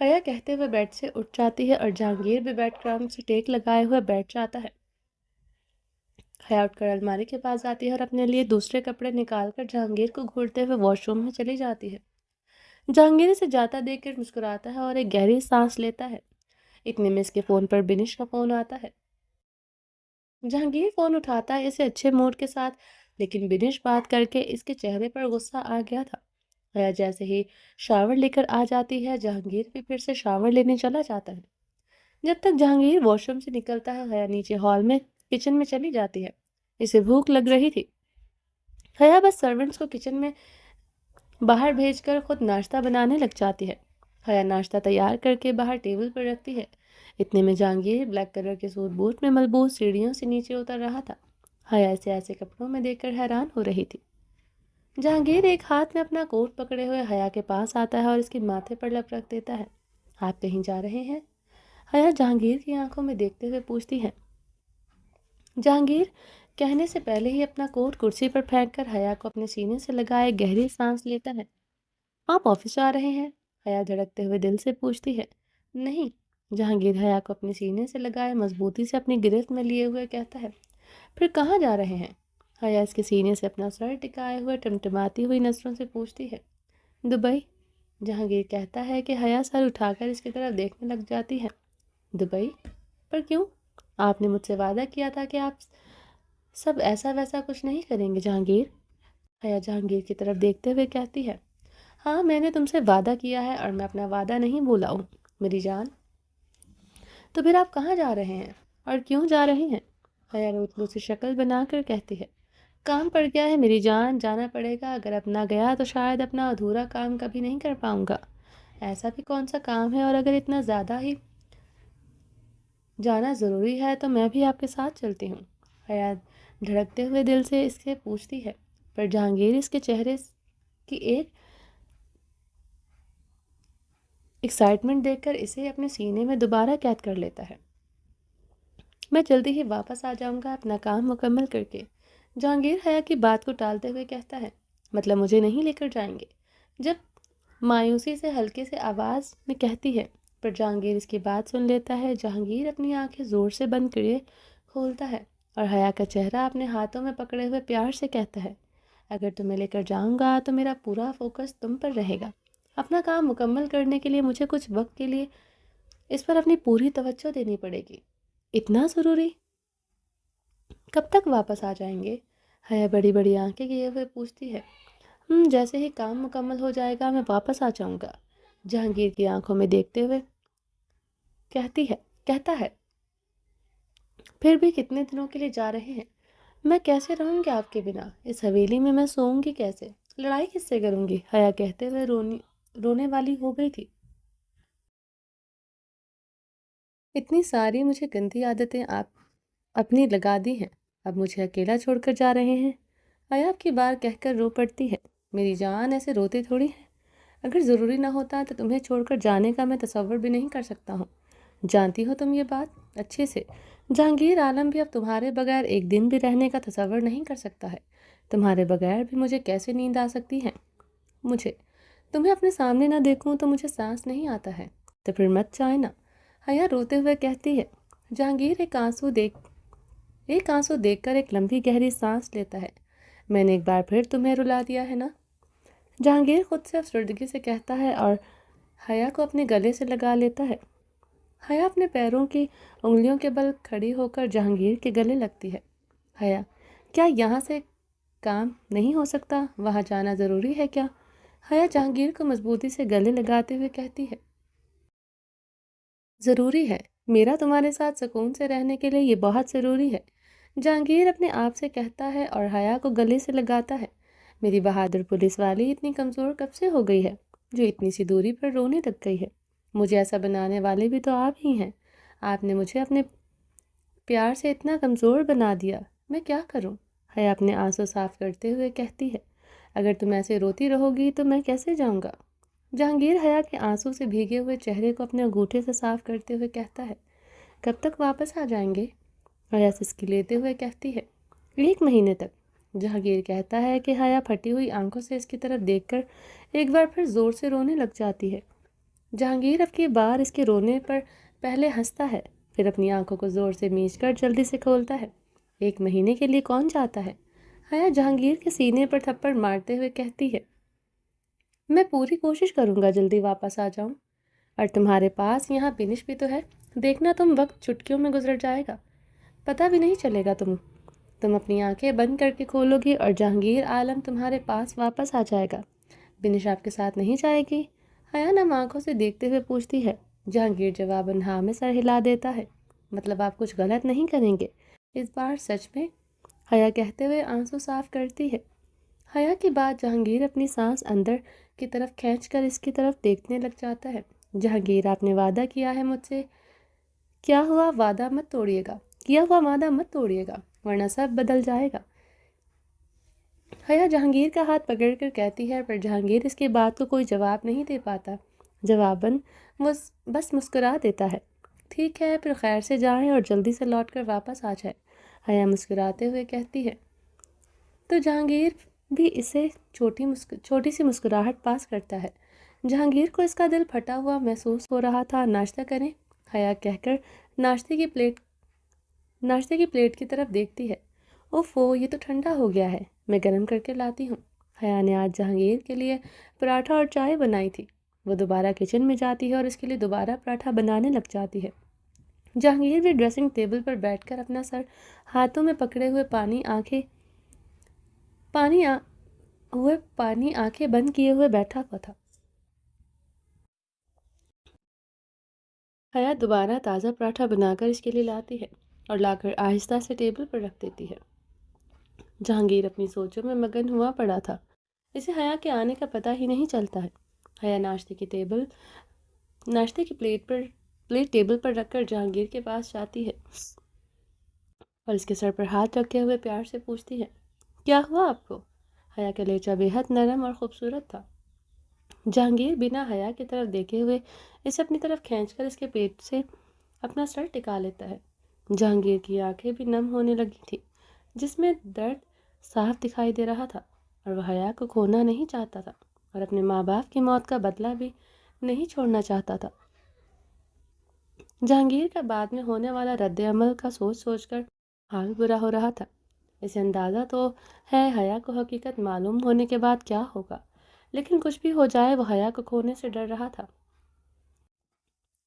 حیا کہتے ہوئے بیڈ سے اٹھ جاتی ہے اور جہانگیر بھی بیڈ کراؤن سے ٹیک لگائے ہوئے بیٹھ جاتا ہے۔ حیا اٹھ کر الماری کے پاس جاتی ہے اور اپنے لیے دوسرے کپڑے نکال کر جہانگیر کو گھورتے ہوئے واش روم میں چلی جاتی ہے۔ جہانگیر اسے جاتا دیکھ کر مسکراتا ہے اور ایک گہری سانس لیتا ہے۔ اتنے میں اس کے فون پر بنش کا فون آتا ہے۔ جہانگیر فون اٹھاتا ہے اسے اچھے موڈ کے ساتھ، لیکن بنش بات کر کے اس کے چہرے پر غصہ آ گیا تھا۔ حیا جیسے ہی شاور لے کر آ جاتی ہے، جہانگیر بھی پھر سے شاور لینے چلا جاتا ہے۔ جب تک جہانگیر واش روم سے نکلتا ہے، حیا نیچے ہال میں کچن میں چلی جاتی ہے۔ اسے بھوک لگ رہی تھی۔ حیا بس سرونٹس کو کچن میں باہر بھیج کر خود ناشتہ بنانے لگ جاتی ہے۔ حیا ناشتہ تیار کر کے باہر ٹیبل پر رکھتی ہے۔ اتنے میں جہانگیر بلیک کلر کے سوٹ بوٹ میں ملبوس سیڑھیوں سے نیچے اتر رہا تھا۔ حیا اسے ایسے کپڑوں میں دیکھ کر حیران ہو رہی تھی۔ جہانگیر ایک ہاتھ میں اپنا کوٹ پکڑے ہوئے حیا کے پاس آتا ہے اور اس کے ماتھے پر لپ رکھ دیتا ہے۔ آپ کہیں جا رہے ہیں؟ حیا جہانگیر کی آنکھوں میں دیکھتے ہوئے پوچھتی ہے۔ جہانگیر کہنے سے پہلے ہی اپنا کوٹ کرسی پر پھینک کر حیا کو اپنے سینے سے لگائے گہری سانس لیتا ہے۔ آپ آفس جا رہے ہیں؟ حیا دھڑکتے ہوئے دل سے پوچھتی ہے۔ نہیں، جہانگیر حیا کو اپنے سینے سے لگائے مضبوطی سے اپنی گرفت میں لیے ہوئے کہتا ہے۔ پھر کہاں جا رہے ہیں؟ حیا اس کے سینے سے اپنا سر ٹکائے ہوئے ٹمٹماتی ہوئی نظروں سے پوچھتی ہے۔ دبئی۔ جہانگیر کہتا ہے کہ حیا سر اٹھا کر اس کی طرف دیکھنے لگ جاتی ہے۔ دبئی؟ پر کیوں؟ آپ نے مجھ سے وعدہ کیا تھا کہ آپ سب ایسا ویسا کچھ نہیں کریں گے جہانگیر۔ حیا جہانگیر کی طرف دیکھتے ہوئے کہتی ہے، ہاں میں نے تم سے وعدہ کیا ہے اور میں اپنا وعدہ نہیں بھولا ہوں میری جان۔ تو پھر آپ کہاں جا رہے ہیں اور کیوں جا رہے ہیں؟ حیا روتلو سی شکل بنا کر کہتی ہے، کام پڑ گیا ہے میری جان، جانا پڑے گا، اگر اپنا گیا تو شاید اپنا ادھورا کام کبھی نہیں کر پاؤں گا۔ ایسا بھی کون سا کام ہے، اور اگر اتنا زیادہ ہی جانا ضروری ہے تو میں بھی آپ کے ساتھ چلتی ہوں۔ حیا دھڑکتے ہوئے دل سے اس سے پوچھتی ہے، پر جہانگیر اس کے چہرے کی ایک ایکسائٹمنٹ دیکھ کر اسے اپنے سینے میں دوبارہ قید کر لیتا ہے۔ میں جلدی ہی واپس آ جاؤں گا اپنا کام مکمل کر کے۔ جہانگیر حیا کی بات کو ٹالتے ہوئے کہتا ہے، مطلب مجھے نہیں لے کر جائیں گے؟ جب مایوسی سے ہلکے سے آواز میں کہتی ہے، پر جہانگیر اس کی بات سن لیتا ہے۔ جہانگیر اپنی آنکھیں زور سے بند کرے کھولتا ہے اور حیا کا چہرہ اپنے ہاتھوں میں پکڑے ہوئے پیار سے کہتا ہے، اگر تمہیں لے کر جاؤں گا تو میرا پورا فوکس تم پر رہے گا۔ اپنا کام مکمل کرنے کے لیے مجھے کچھ وقت کے لیے اس پر اپنی پوری توجہ دینی پڑے گی۔ اتنا ضروری؟ کب تک واپس آ جائیں گے؟ حیا بڑی بڑی آنکھیں کیے ہوئے پوچھتی ہے۔ جیسے ہی کام مکمل ہو جائے گا میں واپس آ جاؤں گا، جہانگیر کی آنکھوں میں دیکھتے ہوئے کہتا ہے، پھر بھی کتنے دنوں کے لیے جا رہے ہیں؟ میں کیسے رہوں گی آپ کے بنا؟ اس حویلی میں سوؤں گی کیسے؟ لڑائی کس سے کروں گی؟ حیا کہتے ہوئے رونے والی ہو گئی تھی۔ اتنی ساری مجھے گندی عادتیں آپ اپنی لگا دی ہیں، اب مجھے اکیلا چھوڑ کر جا رہے ہیں؟ حیا کی بار کہہ کر رو پڑتی ہے، میری جان ایسے روتی تھوڑی ہے، اگر ضروری نہ ہوتا تو تمہیں چھوڑ کر جانے کا میں تصور بھی نہیں کر سکتا ہوں، جانتی ہو تم یہ بات اچھے سے۔ جہانگیر عالم بھی اب تمہارے بغیر ایک دن بھی رہنے کا تصور نہیں کر سکتا ہے، تمہارے بغیر بھی مجھے کیسے نیند آ سکتی ہے؟ مجھے تمہیں اپنے سامنے نہ دیکھوں تو مجھے سانس نہیں آتا ہے، تو پھر مت جائے نا، حیا روتے ہوئے کہتی ہے۔ جہانگیر ایک آنسو دیکھ کر ایک لمبی گہری سانس لیتا ہے، میں نے ایک بار پھر تمہیں رلا دیا ہے نا؟ جہانگیر خود سے افسردگی سے کہتا ہے اور حیا کو اپنے گلے سے لگا لیتا ہے۔ حیا اپنے پیروں کی انگلیوں کے بل کھڑی ہو کر جہانگیر کے گلے لگتی ہے۔ حیا، کیا یہاں سے کام نہیں ہو سکتا؟ وہاں جانا ضروری ہے کیا؟ حیا جہانگیر کو مضبوطی سے گلے لگاتے ہوئے کہتی ہے، ضروری ہے، میرا تمہارے ساتھ سکون سے رہنے کے لیے یہ بہت ضروری ہے، جہانگیر اپنے آپ سے کہتا ہے اور حیا کو گلے سے لگاتا ہے۔ میری بہادر پولیس والی اتنی کمزور کب سے ہو گئی ہے جو اتنی سی دوری پر رونے لگ گئی ہے؟ مجھے ایسا بنانے والے بھی تو آپ ہی ہیں، آپ نے مجھے اپنے پیار سے اتنا کمزور بنا دیا، میں کیا کروں؟ حیا اپنے آنسو صاف کرتے ہوئے کہتی ہے، اگر تم ایسے روتی رہو گی تو میں کیسے جاؤں گا؟ جہانگیر حیا کے آنسو سے بھیگے ہوئے چہرے کو اپنے انگوٹھے سے صاف کرتے ہوئے کہتا ہے، کب تک واپس آ جائیں گے؟ حیا سسکی لیتے ہوئے کہتی ہے، 1 مہینے تک۔ جہانگیر کہتا ہے کہ حیا پھٹی ہوئی آنکھوں سے اس کی طرف دیکھ کر ایک بار پھر زور سے رونے لگ جاتی ہے۔ جہانگیر اب کی بار اس کے رونے پر پہلے ہنستا ہے، پھر اپنی آنکھوں کو زور سے میچ کر جلدی سے کھولتا ہے۔ 1 مہینے کے لیے کون جاتا ہے؟ حیا جہانگیر کے سینے پر تھپڑ مارتے ہوئے کہتی ہے، میں پوری کوشش کروں گا جلدی واپس آ جاؤں، اور تمہارے پاس یہاں بنش بھی تو ہے، دیکھنا تم وقت چٹکیوں میں گزر جائے گا، پتہ بھی نہیں چلے گا، تم اپنی آنکھیں بند کر کے کھولو گی اور جہانگیر عالم تمہارے پاس واپس آ جائے گا۔ بنش آپ کے ساتھ نہیں جائے گی؟ حیا نم آنکھوں سے دیکھتے ہوئے پوچھتی ہے۔ جہانگیر جواباً ہاں میں سر ہلا دیتا ہے، مطلب آپ کچھ غلط نہیں کریں گے اس بار؟ سچ میں؟ حیا کہتے ہوئے آنسو صاف کرتی ہے۔ حیا کی بات جہانگیر اپنی سانس اندر کی طرف کھینچ کر اس کی طرف دیکھنے لگ جاتا ہے۔ جہانگیر، آپ نے وعدہ کیا ہے مجھ سے، کیا ہوا وعدہ مت توڑیے گا، کیا ہوا وعدہ مت توڑیے گا ورنہ سب بدل جائے گا۔ حیا جہانگیر کا ہاتھ پکڑ کر کہتی ہے، پر جہانگیر اس کی بات کو کوئی جواب نہیں دے پاتا، جواباً وہ بس مسکرا دیتا ہے۔ ٹھیک ہے، پھر خیر سے جائیں اور جلدی سے لوٹ کر واپس آ جائے، حیا مسکراتے ہوئے کہتی ہے۔ تو جہانگیر بھی اسے چھوٹی سی مسکراہٹ پاس کرتا ہے۔ جہانگیر کو اس کا دل پھٹا ہوا محسوس ہو رہا تھا۔ ناشتہ کریں؟ حیا کہہ کر ناشتے کی پلیٹ کی طرف دیکھتی ہے۔ اوفو، یہ تو ٹھنڈا ہو گیا ہے، میں گرم کر کے لاتی ہوں۔ حیا نے آج جہانگیر کے لیے پراٹھا اور چائے بنائی تھی۔ وہ دوبارہ کچن میں جاتی ہے اور اس کے لیے دوبارہ پراٹھا بنانے لگ جاتی ہے۔ جہانگیر بھی ڈریسنگ ٹیبل پر بیٹھ کر اپنا سر ہاتھوں میں پکڑے ہوئے پانی آنکھیں بند کیے ہوئے بیٹھا ہوا تھا۔ حیا دوبارہ تازہ پراٹھا بنا کر اس کے لیے لاتی ہے اور لا کر آہستہ سے ٹیبل پر رکھ دیتی ہے۔ جہانگیر اپنی سوچوں میں مگن ہوا پڑا تھا، اسے حیا کے آنے کا پتہ ہی نہیں چلتا ہے۔ حیا ناشتے کی پلیٹ ٹیبل پر رکھ کر جہانگیر کے پاس جاتی ہے اور اس کے سر پر ہاتھ رکھے ہوئے پیار سے پوچھتی ہے، کیا ہوا آپ کو؟ حیا کا لہجہ بے حد نرم اور خوبصورت تھا۔ جہانگیر بنا حیا کی طرف دیکھے ہوئے اسے اپنی طرف کھینچ کر اس کے پیٹ سے اپنا سر ٹکا لیتا ہے۔ جہانگیر کی آنکھیں بھی نم ہونے لگی تھی، جس میں درد صاف دکھائی دے رہا تھا، اور وہ حیا کو کھونا نہیں چاہتا تھا اور اپنے ماں باپ کی موت کا بدلہ بھی نہیں چھوڑنا چاہتا تھا۔ جہانگیر کا بعد میں ہونے والا رد عمل کا سوچ سوچ کر حال برا ہو رہا تھا۔ اسے اندازہ تو ہے حیا کو حقیقت معلوم ہونے کے بعد کیا ہوگا، لیکن کچھ بھی ہو جائے وہ حیا کو کھونے سے ڈر رہا تھا۔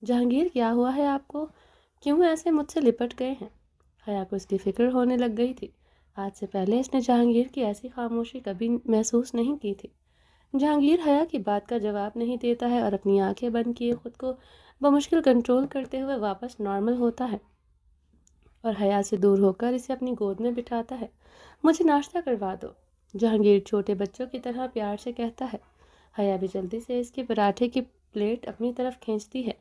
جہانگیر، کیا ہوا ہے آپ کو؟ کیوں ایسے مجھ سے لپٹ گئے ہیں؟ حیا کو اس کی فکر ہونے لگ گئی تھی۔ آج سے پہلے اس نے جہانگیر کی ایسی خاموشی کبھی محسوس نہیں کی تھی۔ جہانگیر حیا کی بات کا جواب نہیں دیتا ہے اور اپنی آنکھیں بند کیے خود کو بمشکل کنٹرول کرتے ہوئے واپس نارمل ہوتا ہے اور حیا سے دور ہو کر اسے اپنی گود میں بٹھاتا ہے۔ مجھے ناشتہ کروا دو، جہانگیر چھوٹے بچوں کی طرح پیار سے کہتا ہے۔ حیا بھی جلدی سے اس کے پراٹھے کی پلیٹ اپنی طرف کھینچتی ہے۔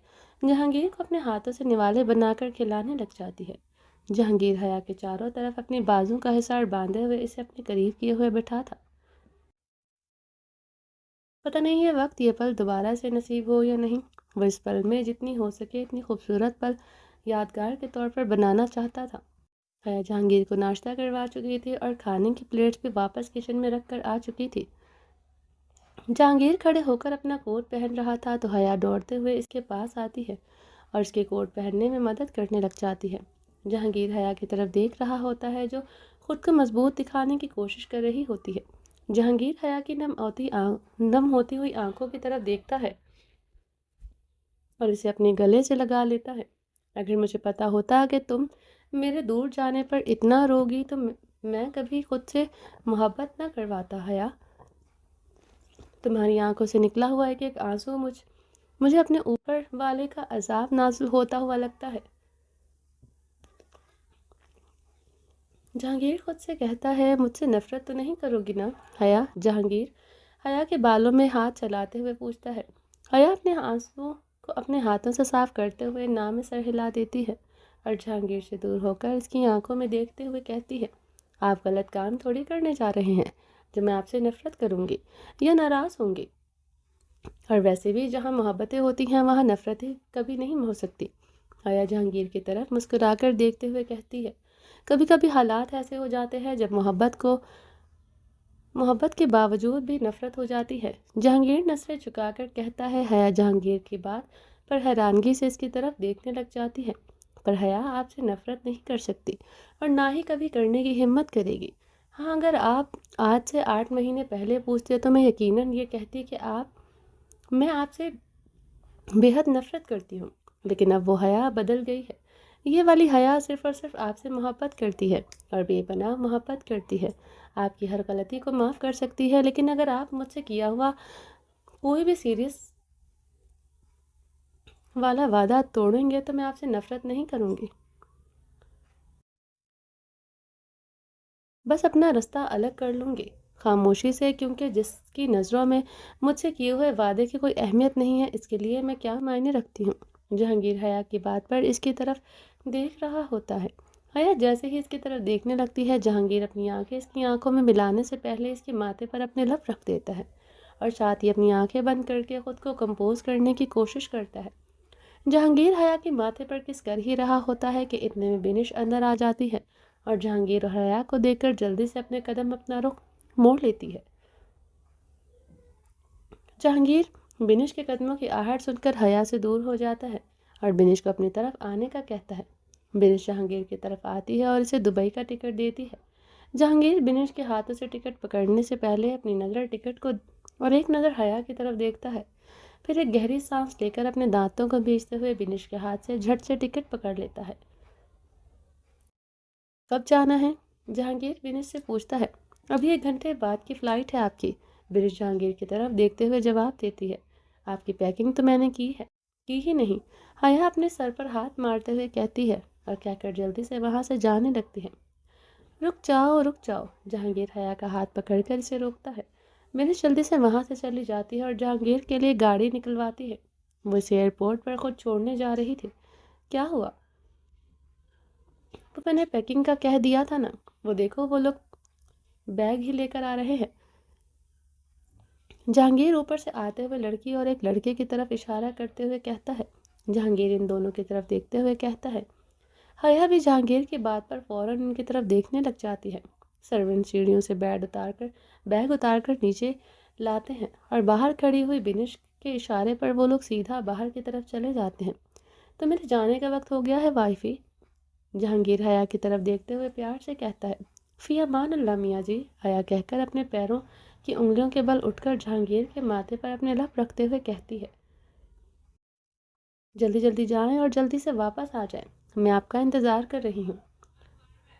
جہانگیر کو اپنے ہاتھوں سے نوالے بنا کر کھلانے لگ جاتی ہے۔ جہانگیر حیا کے چاروں طرف اپنے بازو کا حصار باندھے ہوئے اسے اپنے قریب کیے ہوئے بیٹھا تھا۔ پتہ نہیں یہ وقت، یہ پل دوبارہ سے نصیب ہو یا نہیں۔ وہ اس پل میں جتنی ہو سکے اتنی خوبصورت پل یادگار کے طور پر بنانا چاہتا تھا۔ حیا جہانگیر کو ناشتہ کروا چکی تھی اور کھانے کی پلیٹس بھی واپس کچن میں رکھ کر آ چکی تھی۔ جہانگیر کھڑے ہو کر اپنا کوٹ پہن رہا تھا تو حیا دوڑتے ہوئے اس کے پاس آتی ہے اور اس کے کوٹ پہننے میں مدد کرنے لگ جاتی ہے۔ جہانگیر حیا کی طرف دیکھ رہا ہوتا ہے جو خود کو مضبوط دکھانے کی کوشش کر رہی ہوتی ہے۔ جہانگیر حیا کی نم ہوتی ہوئی آنکھوں کی طرف دیکھتا ہے اور اسے اپنے گلے سے لگا لیتا ہے۔ اگر مجھے پتا ہوتا کہ تم میرے دور جانے پر اتنا روگی تو میں کبھی خود سے محبت نہ کرواتا حیا۔ تمہاری آنکھوں سے نکلا ہوا ایک ایک آنسو مجھے اپنے اوپر والے کا عذاب نازل ہوتا ہوا لگتا ہے۔ جہانگیر خود سے کہتا ہے، مجھ سے نفرت تو نہیں کرو گی نا حیا؟ جہانگیر حیا کے بالوں میں ہاتھ چلاتے ہوئے پوچھتا ہے۔ حیا اپنے آنسوؤں کو اپنے ہاتھوں سے صاف کرتے ہوئے نام میں سر ہلا دیتی ہے اور جہانگیر سے دور ہو کر اس کی آنکھوں میں دیکھتے ہوئے کہتی ہے، آپ غلط کام تھوڑی کرنے جا رہے ہیں جو میں آپ سے نفرت کروں گی یا ناراض ہوں گی، اور ویسے بھی جہاں محبتیں ہوتی ہیں وہاں نفرتیں کبھی نہیں ہو سکتی۔ حیا جہانگیر کی طرف مسکرا کر دیکھتے ہوئے کہتی ہے، کبھی کبھی حالات ایسے ہو جاتے ہیں جب محبت کے باوجود بھی نفرت ہو جاتی ہے۔ جہانگیر نظریں جھکا کر کہتا ہے۔ حیا جہانگیر کی بات پر حیرانگی سے اس کی طرف دیکھنے لگ جاتی ہے، پر حیا آپ سے نفرت نہیں کر سکتی اور نہ ہی کبھی کرنے کی ہمت کرے گی۔ ہاں، اگر آپ آج سے 8 مہینے پہلے پوچھتے تو میں یقیناً یہ کہتی کہ میں آپ سے بے حد نفرت کرتی ہوں، لیکن اب وہ حیا بدل گئی ہے۔ یہ والی حیا صرف اور صرف آپ سے محبت کرتی ہے اور بے پناہ محبت کرتی ہے۔ آپ کی ہر غلطی کو معاف کر سکتی ہے، لیکن اگر آپ مجھ سے کیا ہوا کوئی بھی سیریس والا وعدہ توڑیں گے تو میں آپ سے نفرت نہیں کروں گی، بس اپنا رستہ الگ کر لوں گی خاموشی سے، کیونکہ جس کی نظروں میں مجھ سے کیے ہوئے وعدے کی کوئی اہمیت نہیں ہے، اس کے لیے میں کیا معنی رکھتی ہوں۔ جہانگیر حیا کی بات پر اس کی طرف دیکھ رہا ہوتا ہے۔ حیا جیسے ہی اس کی طرف دیکھنے لگتی ہے، جہانگیر اپنی آنکھیں اس کی آنکھوں میں ملانے سے پہلے اس کے ماتھے پر اپنے لب رکھ دیتا ہے اور ساتھ ہی اپنی آنکھیں بند کر کے خود کو کمپوز کرنے کی کوشش کرتا ہے۔ جہانگیر حیا کے ماتھے پر کس کر ہی رہا ہوتا ہے کہ اتنے میں بینش اندر آ جاتی ہے اور جہانگیر حیا کو دیکھ کر جلدی سے اپنا رخ موڑ لیتی ہے۔ جہانگیر بینش کے قدموں کی آہٹ سن کر حیا سے دور ہو جاتا ہے اور بینش کو اپنی طرف آنے کا کہتا ہے۔ بینش جہانگیر کی طرف آتی ہے اور اسے دبئی کا ٹکٹ دیتی ہے۔ جہانگیر بینش کے ہاتھوں سے ٹکٹ پکڑنے سے پہلے اپنی نظر ٹکٹ کو اور ایک نظر حیا کی طرف دیکھتا ہے، پھر ایک گہری سانس لے کر اپنے دانتوں کو بھیجتے ہوئے بنش کے ہاتھ سے جھٹ سے ٹکٹ پکڑ لیتا ہے۔ کب جانا ہے؟ جہانگیر بنش سے پوچھتا ہے۔ ابھی 1 گھنٹے بعد کی فلائٹ ہے آپ کی، بنش جہانگیر کی طرف دیکھتے ہوئے جواب دیتی ہے۔ آپ کی پیکنگ تو میں نے کی ہے۔ کی ہی نہیں، حیا اپنے سر پر ہاتھ مارتے ہوئے کہتی ہے اور کہہ کر جلدی سے وہاں سے جانے لگتی ہے۔ رک جاؤ رک جاؤ، جہانگیر حیا کا ہاتھ پکڑ کر اسے روکتا ہے۔ بنش جلدی سے وہاں سے چلی جاتی ہے اور جہانگیر کے لیے گاڑی نکلواتی ہے۔ وہ اسے ایئرپورٹ پر خود چھوڑنے جا رہی تھی۔ کیا ہوا؟ تو میں نے پیکنگ کا کہہ دیا تھا نا، وہ دیکھو وہ لوگ بیگ ہی لے کر آ رہے ہیں۔ جہانگیر اوپر سے آتے ہوئے لڑکی اور ایک لڑکے کی طرف اشارہ کرتے ہوئے کہتا ہے۔ جہانگیر ان دونوں کی طرف دیکھتے ہوئے کہتا ہے۔ حیا بھی جہانگیر کی بات پر فوراً ان کی طرف دیکھنے لگ جاتی ہے۔ سرونٹ سیڑھیوں سے بیگ اتار کر نیچے لاتے ہیں اور باہر کھڑی ہوئی بنش کے اشارے پر وہ لوگ سیدھا باہر کی طرف چلے جاتے ہیں۔ تو میرے جانے کا وقت ہو گیا ہے وائفی، جہانگیر حیا کی طرف دیکھتے ہوئے پیار سے کہتا ہے۔ فی امان اللہ میاں جی، حیا کہہ کر اپنے پیروں کی انگلیوں کے بل اٹھ کر جہانگیر کے ماتھے پر اپنے لب رکھتے ہوئے کہتی ہے۔ جلدی جلدی جائیں اور جلدی سے واپس آ جائیں، میں آپ کا انتظار کر رہی ہوں۔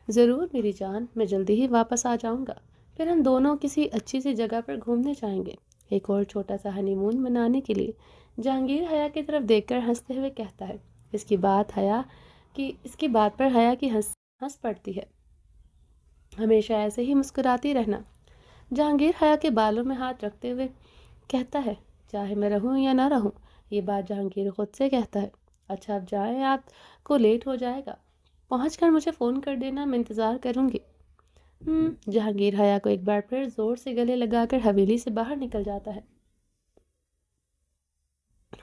ضرور میری جان، میں جلدی ہی واپس آ جاؤں گا، پھر ہم دونوں کسی اچھی سی جگہ پر گھومنے جائیں گے، ایک اور چھوٹا سا ہنی مون منانے کے لیے، جہانگیر حیا کی طرف دیکھ کر ہنستے ہوئے کہتا ہے۔ اس کی بات پر حیا کی ہنس پڑتی ہے۔ ہمیشہ ایسے ہی مسکراتی رہنا، جہانگیر حیا کے بالوں میں ہاتھ رکھتے ہوئے کہتا ہے۔ چاہے میں رہوں یا نہ رہوں، یہ بات جہانگیر خود سے کہتا ہے۔ اچھا اب جائیں، آپ کو لیٹ ہو جائے گا، پہنچ کر مجھے فون کر دینا، میں انتظار کروں گی۔ جہانگیر حیا کو ایک بار پھر زور سے گلے لگا کر حویلی سے باہر نکل جاتا ہے۔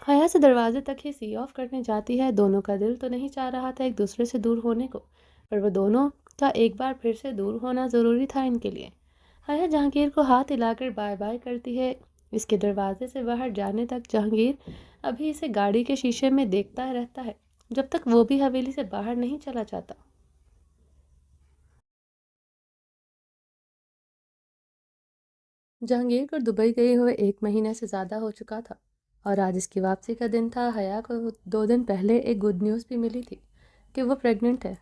حیا سے دروازے تک ہی سی آف کرنے جاتی ہے۔ دونوں کا دل تو نہیں چاہ رہا تھا ایک دوسرے سے دور ہونے کو، پر وہ دونوں کا ایک بار پھر سے دور ہونا ضروری تھا ان کے لیے۔ حیا جہانگیر کو ہاتھ ہلا کر بائے بائے کرتی ہے۔ اس کے دروازے سے باہر جانے تک جہانگیر ابھی اسے گاڑی کے شیشے میں دیکھتا رہتا ہے، جب تک وہ بھی حویلی سے باہر نہیں چلا جاتا۔ جہانگیر کو دبئی گئے ہوئے 1 مہینے سے زیادہ ہو چکا تھا اور آج اس کی واپسی کا دن تھا۔ حیا کو 2 دن پہلے ایک گڈ نیوز بھی ملی تھی کہ وہ پریگننٹ ہے۔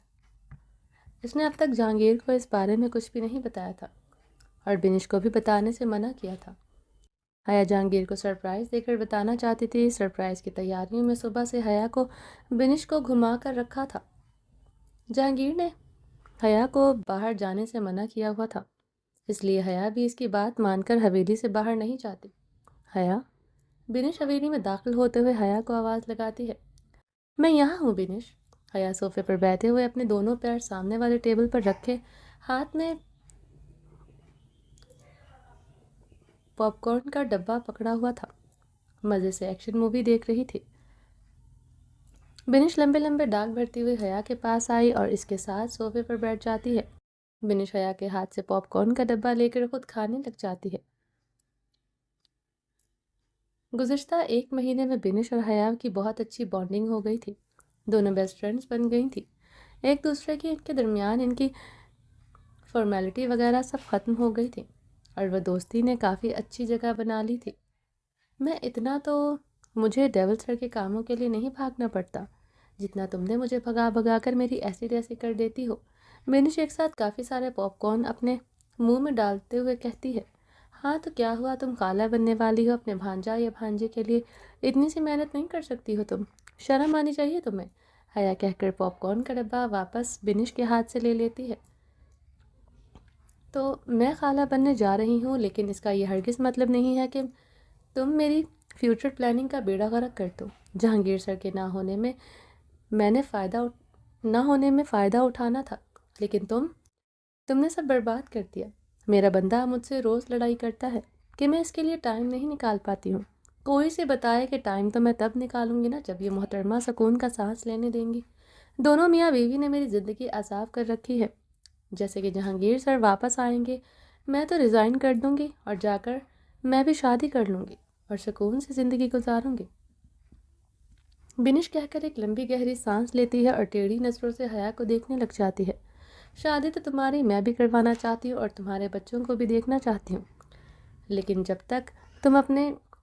اس نے اب تک جہانگیر کو اس بارے میں کچھ بھی نہیں بتایا تھا اور بنش کو بھی بتانے سے منع کیا تھا۔ حیا جہانگیر کو سرپرائز دے کر بتانا چاہتی تھی۔ سرپرائز کی تیاریوں میں صبح سے حیا کو بنش کو گھما کر رکھا تھا۔ جہانگیر نے حیا کو باہر جانے سے منع کیا ہوا تھا، اس لیے حیا بھی اس کی بات مان کر حویلی سے باہر نہیں جاتی۔ حیا، بنش حویلی میں داخل ہوتے ہوئے حیا کو آواز لگاتی ہے۔ میں یہاں ہوں بنش۔ حیا صوفے پر بیٹھے ہوئے اپنے دونوں پیر سامنے والے ٹیبل پر رکھے ہاتھ میں پاپ کارن کا ڈبہ پکڑا ہوا تھا، مزے سے ایکشن مووی دیکھ رہی تھی۔ بنش لمبے لمبے ڈاک بھرتی ہوئی حیا کے پاس آئی اور اس کے ساتھ صوفے پر بیٹھ جاتی ہے۔ بنش حیا کے ہاتھ سے پاپ کارن کا ڈبہ لے کر خود کھانے لگ جاتی ہے۔ گزشتہ 1 مہینے میں بنش اور حیا کی بہت اچھی بانڈنگ ہو گئی تھی، دونوں بیسٹ فرینڈز بن گئی تھی۔ ایک دوسرے کی ان کے درمیان ان کی فارمیلٹی وغیرہ سب ختم ہو گئی تھی اور وہ دوستی نے کافی اچھی جگہ بنا لی تھی۔ مجھے ڈیول سر کے کاموں کے لیے نہیں بھاگنا پڑتا جتنا تم نے مجھے بھگا بھگا کر میری ایسی کر دیتی ہو۔ بنش ایک ساتھ کافی سارے پاپ کارن اپنے منہ میں ڈالتے ہوئے کہتی ہے۔ ہاں تو کیا ہوا، تم خالہ بننے والی ہو، اپنے بھانجا یا بھانجے کے لیے اتنی سی محنت نہیں کر سکتی ہو تم؟ شرم آنی چاہیے تمہیں، حیا کہہ کر پاپ کارن کا ڈبہ واپس بنش کے ہاتھ سے لے لیتی ہے۔ تو میں خالہ بننے جا رہی ہوں، لیکن اس کا یہ ہرگز مطلب نہیں ہے کہ تم میری فیوچر پلاننگ کا بیڑا غرق کر دو۔ جہانگیر سر کے نہ ہونے میں فائدہ اٹھانا تھا، لیکن تم نے سب برباد کر دیا۔ میرا بندہ مجھ سے روز لڑائی کرتا ہے کہ میں اس کے لیے ٹائم نہیں نکال پاتی ہوں۔ کوئی سے بتائے کہ ٹائم تو میں تب نکالوں گی نا جب یہ محترمہ سکون کا سانس لینے دیں گی۔ دونوں میاں بیوی نے میری زندگی عذاب کر رکھی ہے۔ جیسے کہ جہانگیر سر واپس آئیں گے میں تو ریزائن کر دوں گی اور جا کر میں بھی شادی کر لوں گی اور سکون سے زندگی گزاروں گی۔ بنش کہہ کر ایک لمبی گہری سانس لیتی ہے اور ٹیڑھی نظروں سے حیا کو دیکھنے لگ جاتی ہے۔ شادی تو تمہاری میں بھی کروانا چاہتی ہوں اور تمہارے بچوں کو بھی دیکھنا چاہتی ہوں، لیکن جب تک تم اپنے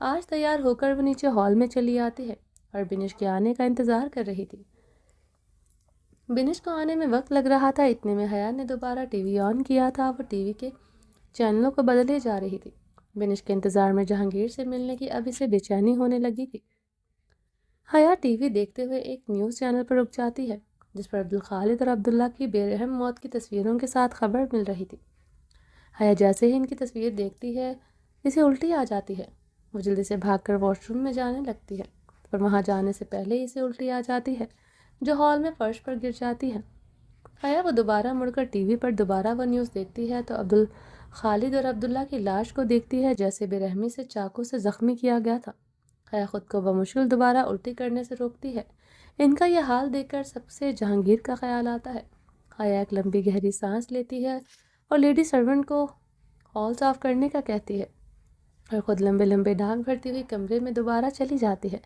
آج تیار ہو کر وہ نیچے ہال میں چلی آتی ہے اور بنش کے آنے کا انتظار کر رہی تھی۔ بنش کو آنے میں وقت لگ رہا تھا، اتنے میں حیا نے دوبارہ ٹی وی آن کیا تھا۔ وہ ٹی وی کے چینلوں کو بدلے جا رہی تھی۔ بنش کے انتظار میں جہانگیر سے ملنے کی اب اسے بے چینی ہونے لگی تھی۔ حیا ٹی وی دیکھتے ہوئے ایک نیوز چینل پر رک جاتی ہے جس پر عبدالخالد اور عبداللہ کی بے رحم موت کی تصویروں کے ساتھ خبر مل رہی تھی۔ حیا جیسے ہی ان کی تصویر دیکھتی ہے اسے الٹی آ جاتی ہے۔ وہ جلدی سے بھاگ کر واش روم میں جانے لگتی ہے، پر وہاں جانے سے پہلے ہی اسے الٹی آ جاتی ہے جو ہال میں فرش پر گر جاتی ہے۔ حیا وہ دوبارہ مڑ کر ٹی وی پر دوبارہ وہ نیوز دیکھتی ہے تو عبدالخالد اور عبداللہ کی لاش کو دیکھتی ہے جیسے بے رحمی سے چاقو سے زخمی کیا گیا تھا۔ حیا خود کو بمشکل دوبارہ الٹی کرنے سے روکتی ہے۔ ان کا یہ حال دیکھ کر سب سے جہانگیر کا خیال آتا ہے۔ حیا ایک لمبی گہری سانس لیتی ہے اور لیڈی سرونٹ کو ہال صاف کرنے کا کہتی ہے اور خود لمبے لمبے ڈھانک بھرتی ہوئی کمرے میں دوبارہ چلی جاتی ہے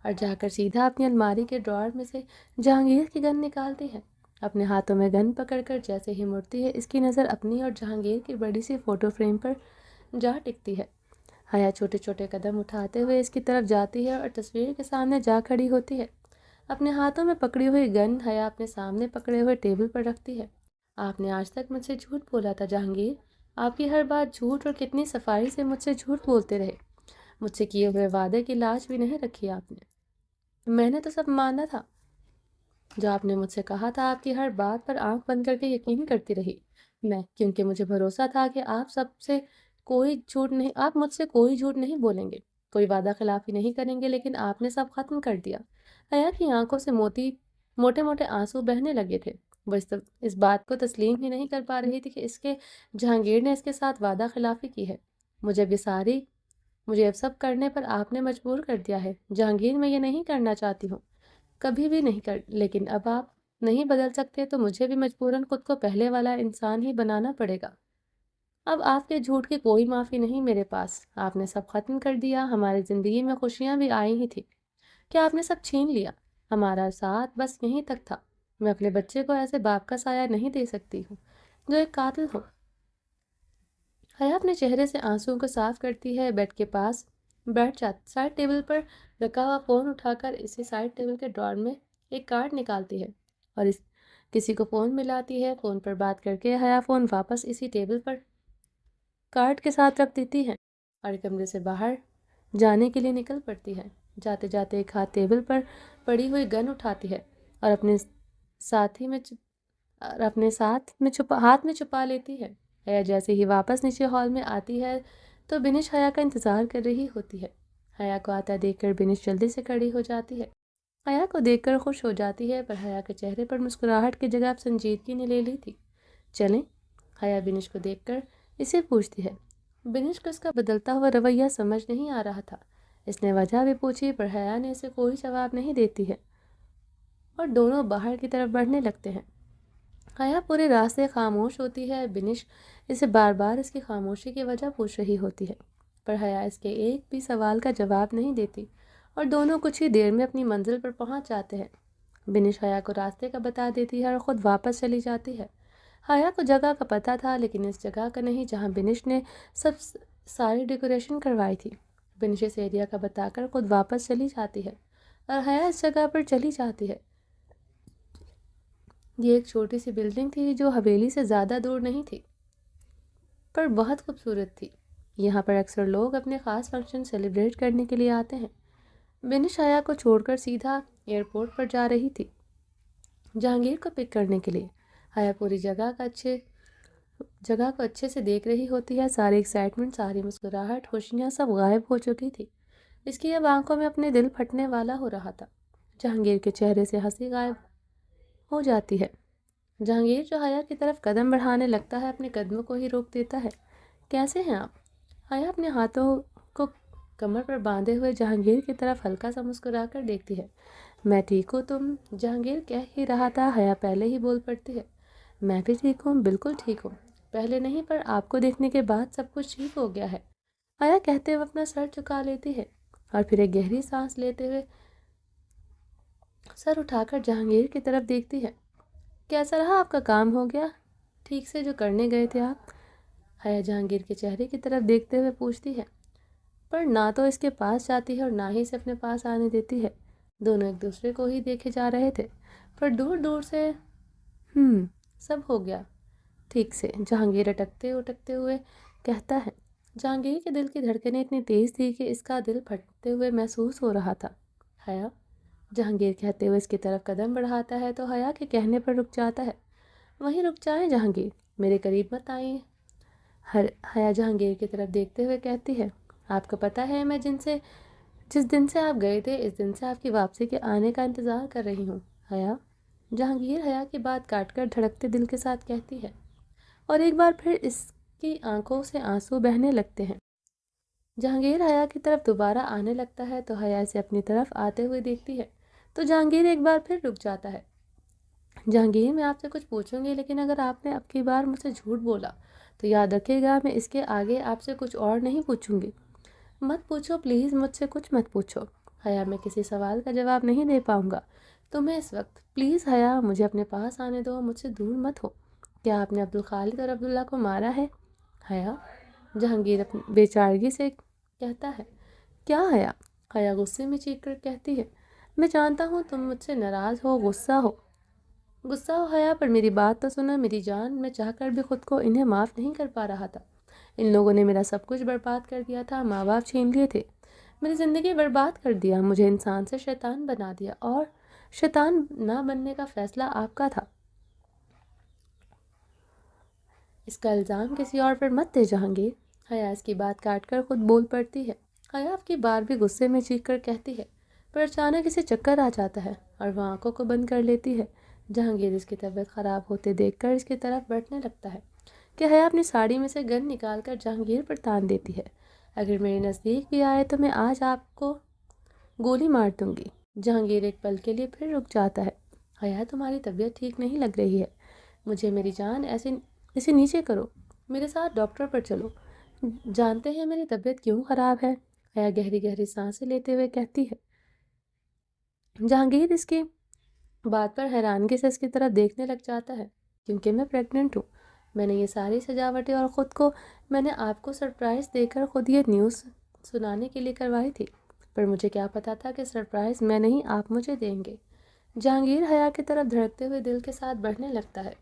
اور جا کر سیدھا اپنی الماری کے ڈرار میں سے جہانگیر کی گن نکالتی ہے۔ اپنے ہاتھوں میں گن پکڑ کر جیسے ہی مڑتی ہے اس کی نظر اپنی اور جہانگیر کی بڑی سی فوٹو فریم پر جا ٹکتی ہے۔ حیا چھوٹے چھوٹے قدم اٹھاتے ہوئے اس کی طرف جاتی ہے اور تصویر کے سامنے جا کھڑی ہوتی ہے۔ اپنے ہاتھوں میں پکڑی ہوئی گن حیا اپنے سامنے پکڑے ہوئے ٹیبل پر رکھتی ہے۔ آپ نے آج تک مجھ سے جھوٹ بولا تھا جہانگیر، آپ کی ہر بات جھوٹ اور کتنی صفائی سے مجھ سے جھوٹ بولتے رہے۔ مجھ سے کیے ہوئے وعدے کی لاج بھی نہیں رکھی آپ نے۔ میں نے تو سب مانا تھا جو آپ نے مجھ سے کہا تھا، آپ کی ہر بات پر آنکھ بند کر کے یقین کرتی رہی میں، کیونکہ مجھے بھروسہ تھا کہ آپ مجھ سے کوئی جھوٹ نہیں بولیں گے، کوئی وعدہ خلافی نہیں کریں گے، لیکن آپ نے سب ختم کر دیا۔ حیا کی آنکھوں سے موٹے موٹے آنسو بہنے لگے تھے۔ وہ اس بات کو تسلیم ہی نہیں کر پا رہی تھی کہ جہانگیر نے اس کے ساتھ وعدہ خلافی کی ہے۔ مجھے اب سب کرنے پر آپ نے مجبور کر دیا ہے جہانگیر، میں یہ نہیں کرنا چاہتی ہوں، کبھی بھی نہیں لیکن اب آپ نہیں بدل سکتے تو مجھے بھی مجبوراً خود کو پہلے والا انسان ہی بنانا پڑے گا۔ اب آپ کے جھوٹ کی کوئی معافی نہیں میرے پاس، آپ نے سب ختم کر دیا، ہماری زندگی میں خوشیاں بھی آئی ہی تھی، کیا آپ نے سب چھین لیا؟ ہمارا ساتھ بس یہیں تک تھا۔ میں اپنے بچے کو ایسے باپ کا سایہ نہیں دے سکتی ہوں جو ایک قاتل ہو۔ حیا اپنے چہرے سے آنسوؤں کو صاف کرتی ہے، بیڈ کے پاس بیٹھ جاتی، سائڈ ٹیبل پر رکھا ہوا فون اٹھا کر اسے سائڈ ٹیبل کے ڈرار میں ایک کارڈ نکالتی ہے اور کسی کو فون ملاتی ہے۔ فون پر بات کر کے حیا فون واپس اسی ٹیبل پر کارڈ کے ساتھ رکھ دیتی ہے اور کمرے سے باہر جانے کے لیے نکل پڑتی ہے۔ جاتے جاتے ایک ہاتھ ٹیبل پر پڑی ہوئی گن اٹھاتی ہے اور اپنے ہاتھ میں چھپا لیتی ہے۔ حیا جیسے ہی واپس نیچے ہال میں آتی ہے تو بنش حیا کا انتظار کر رہی ہوتی ہے۔ حیا کو آتا دیکھ کر بنش جلدی سے کھڑی ہو جاتی ہے، حیا کو دیکھ کر خوش ہو جاتی ہے، پر حیا کے چہرے پر مسکراہٹ کی جگہ اب سنجیدگی نے لے لی تھی۔ چلیں؟ حیا بنش کو دیکھ کر اسے پوچھتی ہے۔ بنش کو اس کا بدلتا ہوا رویہ سمجھ نہیں آ رہا تھا۔ اس نے وجہ بھی پوچھی پر حیا نے اسے کوئی جواب نہیں دیتی ہے اور دونوں باہر کی طرف بڑھنے لگتے ہیں۔ حیا پورے راستے خاموش ہوتی ہے۔ بنش اسے بار بار اس کی خاموشی کی وجہ پوچھ رہی ہوتی ہے، پر حیا اس کے ایک بھی سوال کا جواب نہیں دیتی اور دونوں کچھ ہی دیر میں اپنی منزل پر پہنچ جاتے ہیں۔ بنش حیا کو راستے کا بتا دیتی ہے اور خود واپس چلی جاتی ہے۔ حیا کو جگہ کا پتہ تھا لیکن اس جگہ کا نہیں جہاں بنش نے ساری ڈیکوریشن کروائی تھی۔ بنش اس ایریا کا بتا کر خود واپس چلی جاتی ہے اور حیا اس جگہ پر چلی جاتی ہے۔ یہ ایک چھوٹی سی بلڈنگ تھی جو حویلی سے زیادہ دور نہیں تھی پر بہت خوبصورت تھی۔ یہاں پر اکثر لوگ اپنے خاص فنکشن سیلیبریٹ کرنے کے لیے آتے ہیں۔ بنش حیا کو چھوڑ کر سیدھا ایئرپورٹ پر جا رہی تھی جہانگیر کو پک کرنے کے لیے۔ حیا پوری جگہ کو اچھے سے دیکھ رہی ہوتی ہے، ساری ایکسائٹمنٹ، ساری مسکراہٹ، خوشیاں سب غائب ہو چکی تھی۔ اس کی اب آنکھوں میں اپنے دل پھٹنے والا ہو رہا تھا۔ جہانگیر کے چہرے سے ہنسی غائب ہو جاتی ہے۔ جہانگیر جو حیا کی طرف قدم بڑھانے لگتا ہے اپنے قدموں کو ہی روک دیتا ہے۔ کیسے ہیں آپ؟ حیا اپنے ہاتھوں کو کمر پر باندھے ہوئے جہانگیر کی طرف ہلکا سا مسکرا کر دیکھتی ہے۔ میں ٹھیک ہوں، تم؟ جہانگیر کہہ ہی رہا تھا، حیا پہلے ہی بول پڑتی ہے۔ میں بھی ٹھیک ہوں، بالکل ٹھیک ہوں، پہلے نہیں پر آپ کو دیکھنے کے بعد سب کچھ ٹھیک ہو گیا ہے، حیا کہتے ہوئے اپنا سر جھکا لیتی ہے اور پھر ایک گہری سانس لیتے ہوئے سر اٹھا کر جہانگیر کی طرف دیکھتی ہے۔ کیسا رہا آپ کا کام؟ ہو گیا ٹھیک سے جو کرنے گئے تھے آپ؟ حیا جہانگیر کے چہرے کی طرف دیکھتے ہوئے پوچھتی ہے۔ پر نہ تو اس کے پاس جاتی ہے اور نہ ہی اسے اپنے پاس آنے دیتی ہے۔ دونوں ایک دوسرے کو ہی دیکھے جا رہے تھے، پر دور دور سے سب ہو گیا ٹھیک سے، جہانگیر اٹکتے اٹکتے ہوئے کہتا ہے۔ جہانگیر کے دل کی دھڑکنیں اتنی تیز تھی کہ اس کا دل پھٹتے ہوئے محسوس ہو رہا تھا۔ حیا، جہانگیر کہتے ہوئے اس کی طرف قدم بڑھاتا ہے تو حیا کے کہنے پر رک جاتا ہے۔ وہیں رک جائیں جہانگیر، میرے قریب مت آئیں۔ حیا جہانگیر کی طرف دیکھتے ہوئے کہتی ہے، آپ کو پتہ ہے میں جس دن سے آپ گئے تھے اس دن سے آپ کی واپسی کے آنے کا انتظار کر رہی ہوں۔ حیا، جہانگیر حیا کی بات کاٹ کر دھڑکتے دل کے ساتھ کہتی ہے، اور ایک بار پھر اس کی آنکھوں سے آنسو بہنے لگتے ہیں۔ جہانگیر حیا کی طرف دوبارہ آنے لگتا ہے تو حیا اسے اپنی طرف آتے ہوئے دیکھتی ہے تو جہانگیر ایک بار پھر رک جاتا ہے۔ جہانگیر، میں آپ سے کچھ پوچھوں گی، لیکن اگر آپ نے اب کی بار مجھ سے جھوٹ بولا تو یاد رکھے گا میں اس کے آگے آپ سے کچھ اور نہیں پوچھوں گی۔ مت پوچھو پلیز، مجھ سے کچھ مت پوچھو۔ حیا، میں کسی سوال کا جواب نہیں دے پاؤں گا تمہیں اس وقت۔ پلیز حیا، مجھے اپنے پاس آنے دو، مجھ سے دور مت ہو۔ کیا آپ نے عبدالخالق اور عبداللہ کو مارا ہے؟ حیا، جہانگیر اپنی بے چارگی سے کہتا ہے، کیا حیا؟ حیا غصے میں چیخ کر کہتی ہے، میں جانتا ہوں تم مجھ سے ناراض ہو، غصہ ہو حیا، پر میری بات تو سنو میری جان، میں چاہ کر بھی خود کو انہیں معاف نہیں کر پا رہا تھا۔ ان لوگوں نے میرا سب کچھ برباد کر دیا تھا، ماں باپ چھین لیے تھے، میری زندگی برباد کر دیا، مجھے انسان سے شیطان بنا دیا، اور شیطان نہ بننے کا فیصلہ آپ کا تھا۔ اس کا الزام کسی اور پر مت دے جہانگیر۔ حیا اس کی بات کاٹ کر خود بول پڑتی ہے۔ حیا اب کی بار بھی غصے میں چیخ کر کہتی ہے، پر اچانک اسے چکر آ جاتا ہے اور وہ آنکھوں کو بند کر لیتی ہے۔ جہانگیر اس کی طبیعت خراب ہوتے دیکھ کر اس کی طرف بڑھنے لگتا ہے کہ حیا اپنی ساڑی میں سے گن نکال کر جہانگیر پر تان دیتی ہے، اگر میرے نزدیک بھی آئے تو میں آج آپ کو گولی مار دوں گی۔ جہانگیر ایک پل کے لیے پھر رک جاتا ہے۔ حیا، تمہاری طبیعت ٹھیک نہیں لگ رہی ہے، مجھے میری جان اسے نیچے کرو، میرے ساتھ ڈاکٹر پر چلو۔ جانتے ہیں میری طبیعت کیوں خراب ہے؟ حیا گہری گہری سانسیں لیتے ہوئے کہتی ہے۔ جہانگیر اس کی بات پر حیرانگی سے اس کی طرف دیکھنے لگ جاتا ہے، کیونکہ میں پریگننٹ ہوں۔ میں نے یہ ساری سجاوٹیں اور میں نے آپ کو سرپرائز دے کر خود یہ نیوز سنانے کے لیے کروائی تھی، پر مجھے کیا پتا تھا کہ سرپرائز میں نہیں آپ مجھے دیں گے۔ جہانگیر حیا کی طرف دھڑکتے ہوئے دل کے ساتھ بڑھنے لگتا ہے۔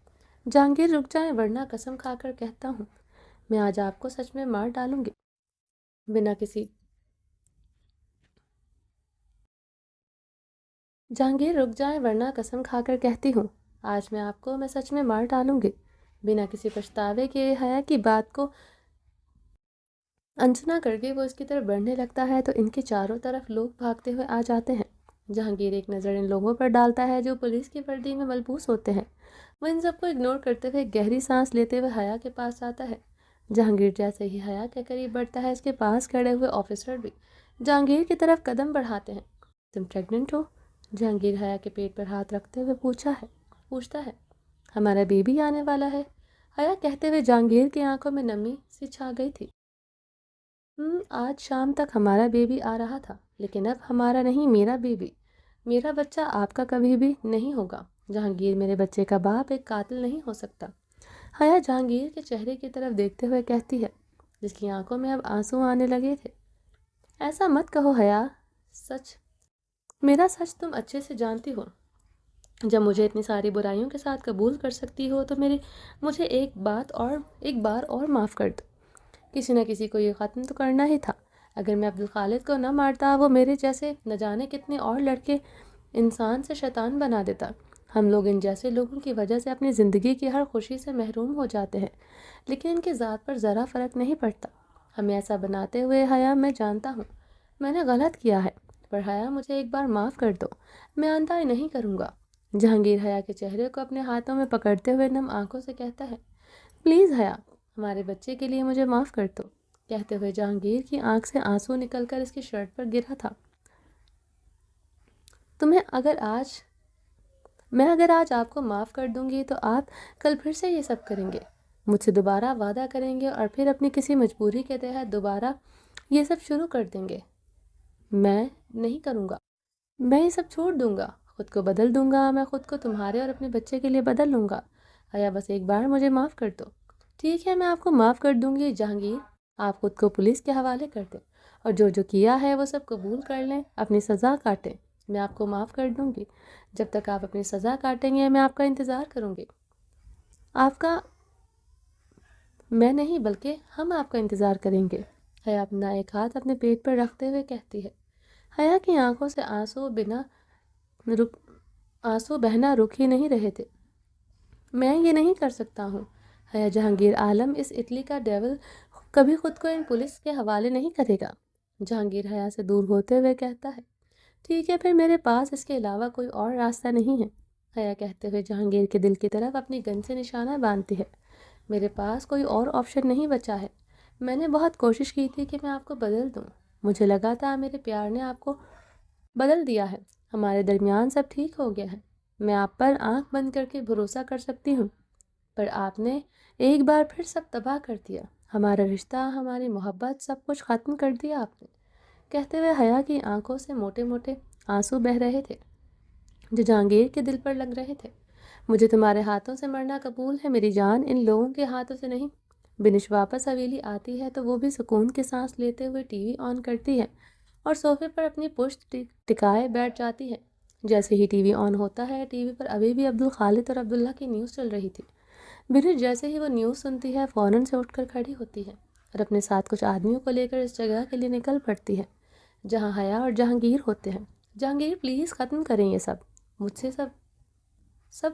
جہانگیر، رک جائیں ورنہ قسم کھا کر کہتا ہوں میں آج آپ کو سچ میں مار ڈالوں گی، بنا کسی جہانگیر، رک جائیں ورنہ قسم کھا کر کہتی ہوں آج میں سچ میں مار ڈالوں گی، بنا کسی پچھتاوے کے۔ حیا کی بات کو انسنا کر کے وہ اس کی طرف بڑھنے لگتا ہے تو ان کے چاروں طرف لوگ بھاگتے ہوئے آ جاتے ہیں۔ جہانگیر ایک نظر ان لوگوں پر ڈالتا ہے جو پولیس کی وردی میں ملبوس ہوتے ہیں۔ وہ ان سب کو اگنور کرتے ہوئے گہری سانس لیتے ہوئے حیا کے پاس آتا ہے۔ جہانگیر جیسے ہی حیا کے قریب بڑھتا ہے، اس کے پاس کھڑے ہوئے آفیسر بھی جہانگیر کی طرف قدم بڑھاتے ہیں۔ تم پریگننٹ ہو؟ جہانگیر حیا کے پیٹ پر ہاتھ رکھتے ہوئے پوچھتا ہے، ہمارا بیبی آنے والا ہے؟ حیا کہتے ہوئے جہانگیر کی آنکھوں میں نمی سی چھا گئی تھی۔ آج شام تک ہمارا بیبی آ رہا تھا، لیکن اب ہمارا نہیں، میرا بیبی، میرا بچہ آپ کا کبھی بھی نہیں ہوگا۔ جہانگیر، میرے بچے کا باپ ایک قاتل نہیں ہو سکتا۔ حیا جہانگیر کے چہرے کی طرف دیکھتے ہوئے کہتی ہے، جس کی آنکھوں میں اب آنسو آنے لگے تھے، ایسا مت کہو حیا، میرا سچ تم اچھے سے جانتی ہو۔ جب مجھے اتنی ساری برائیوں کے ساتھ قبول کر سکتی ہو تو مجھے ایک بار اور معاف کر دو۔ کسی نہ کسی کو یہ ختم تو کرنا ہی تھا۔ اگر میں عبدالخالق کو نہ مارتا، وہ میرے جیسے نہ جانے کتنے اور لڑکے انسان سے شیطان بنا دیتا۔ ہم لوگ ان جیسے لوگوں کی وجہ سے اپنی زندگی کی ہر خوشی سے محروم ہو جاتے ہیں، لیکن ان کی ذات پر ذرا فرق نہیں پڑتا ہمیں ایسا بناتے ہوئے۔ حیا، میں جانتا ہوں میں نے غلط کیا ہے، پر حیا مجھے ایک بار معاف کر دو، میں آئندہ نہیں کروں گا۔ جہانگیر حیا کے چہرے کو اپنے ہاتھوں میں پکڑتے ہوئے نم آنکھوں سے کہتا ہے، پلیز حیا، ہمارے بچے کے لیے مجھے معاف کر دو۔ کہتے ہوئے جہانگیر کی آنکھ سے آنسو نکل کر اس کی شرٹ پر گرا تھا۔ میں اگر آج آپ کو معاف کر دوں گی تو آپ کل پھر سے یہ سب کریں گے، مجھ سے دوبارہ وعدہ کریں گے اور پھر اپنی کسی مجبوری کے تحت دوبارہ یہ سب شروع کر دیں گے۔ میں نہیں کروں گا، میں یہ سب چھوڑ دوں گا، خود کو بدل دوں گا، میں خود کو تمہارے اور اپنے بچے کے لیے بدل لوں گا۔ حیا، بس ایک بار مجھے معاف کر دو۔ ٹھیک ہے، میں آپ کو معاف کر دوں گی۔ جہانگیر، آپ خود کو پولیس کے حوالے کر دیں اور جو جو کیا ہے وہ سب قبول کر لیں، اپنی سزا کاٹیں، میں آپ کو معاف کر دوں گی۔ جب تک آپ اپنی سزا کاٹیں گے میں آپ کا انتظار کروں گی، آپ کا، میں نہیں بلکہ ہم آپ کا انتظار کریں گے۔ حیا اپنا ایک ہاتھ اپنے پیٹ پر رکھتے ہوئے کہتی ہے۔ حیا کی آنکھوں سے آنسو بہنا رک ہی نہیں رہے تھے۔ میں یہ نہیں کر سکتا ہوں۔ حیا جہانگیر عالم اس اٹلی کا ڈیول کبھی خود کو ان پولیس کے حوالے نہیں کرے گا۔ جہانگیر حیا سے دور ہوتے ہوئے کہتا ہے، ٹھیک ہے پھر میرے پاس اس کے علاوہ کوئی اور راستہ نہیں ہے۔ حیا کہتے ہوئے جہانگیر کے دل کی طرف اپنی گن سے نشانہ باندھتی ہے۔ میرے پاس کوئی اور آپشن نہیں بچا ہے۔ میں نے بہت کوشش کی تھی کہ میں آپ کو بدل دوں، مجھے لگا تھا میرے پیار نے آپ کو بدل دیا ہے، ہمارے درمیان سب ٹھیک ہو گیا ہے، میں آپ پر آنکھ بند کر کے بھروسہ کر سکتی ہوں، پر آپ نے ایک بار پھر سب تباہ کر دیا، ہمارا رشتہ، ہماری محبت، سب کچھ ختم کر دیا آپ نے۔ کہتے ہوئے حیا کی آنکھوں سے موٹے موٹے آنسو بہہ رہے تھے جو جہانگیر کے دل پر لگ رہے تھے۔ مجھے تمہارے ہاتھوں سے مرنا قبول ہے میری جان، ان لوگوں کے ہاتھوں سے نہیں۔ بنش واپس حویلی آتی ہے تو وہ بھی سکون کے سانس لیتے ہوئے ٹی وی آن کرتی ہے اور صوفے پر اپنی پشت ٹکائے بیٹھ جاتی ہے۔ جیسے ہی ٹی وی آن ہوتا ہے، ٹی وی پر ابھی بھی عبدالخالق اور عبداللہ کی نیوز چل رہی تھی۔ بنش جیسے ہی وہ نیوز سنتی ہے فوراً سے اٹھ کر کھڑی ہوتی ہے اور اپنے ساتھ کچھ آدمیوں کو لے کر اس جگہ کے لیے نکل پڑتی ہے جہاں حیا اور جہانگیر ہوتے ہیں۔ جہانگیر پلیز ختم کریں یہ سب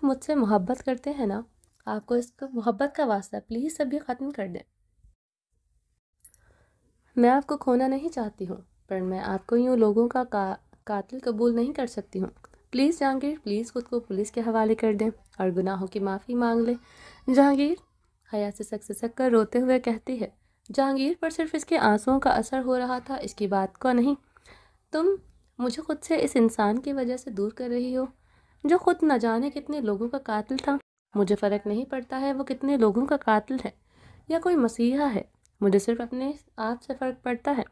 مجھ سے محبت کرتے ہیں نا، آپ کو اس کو محبت کا واسطہ، پلیز سب یہ ختم کر دیں۔ میں آپ کو کھونا نہیں چاہتی ہوں، پر میں آپ کو یوں لوگوں کا قاتل قبول نہیں کر سکتی ہوں۔ پلیز جہانگیر، پلیز خود کو پولیس کے حوالے کر دیں اور گناہوں کی معافی مانگ لیں۔ جہانگیر حیا سے سک کر روتے ہوئے کہتی ہے۔ جہانگیر پر صرف اس کے آنسوؤں کا اثر ہو رہا تھا، اس کی بات کو نہیں۔ تم مجھے خود سے اس انسان کی وجہ سے دور کر رہی ہو جو خود نہ جانے کتنے لوگوں کا قاتل تھا۔ مجھے فرق نہیں پڑتا ہے وہ کتنے لوگوں کا قاتل ہے یا کوئی مسیحا ہے، مجھے صرف اپنے آپ سے فرق پڑتا ہے۔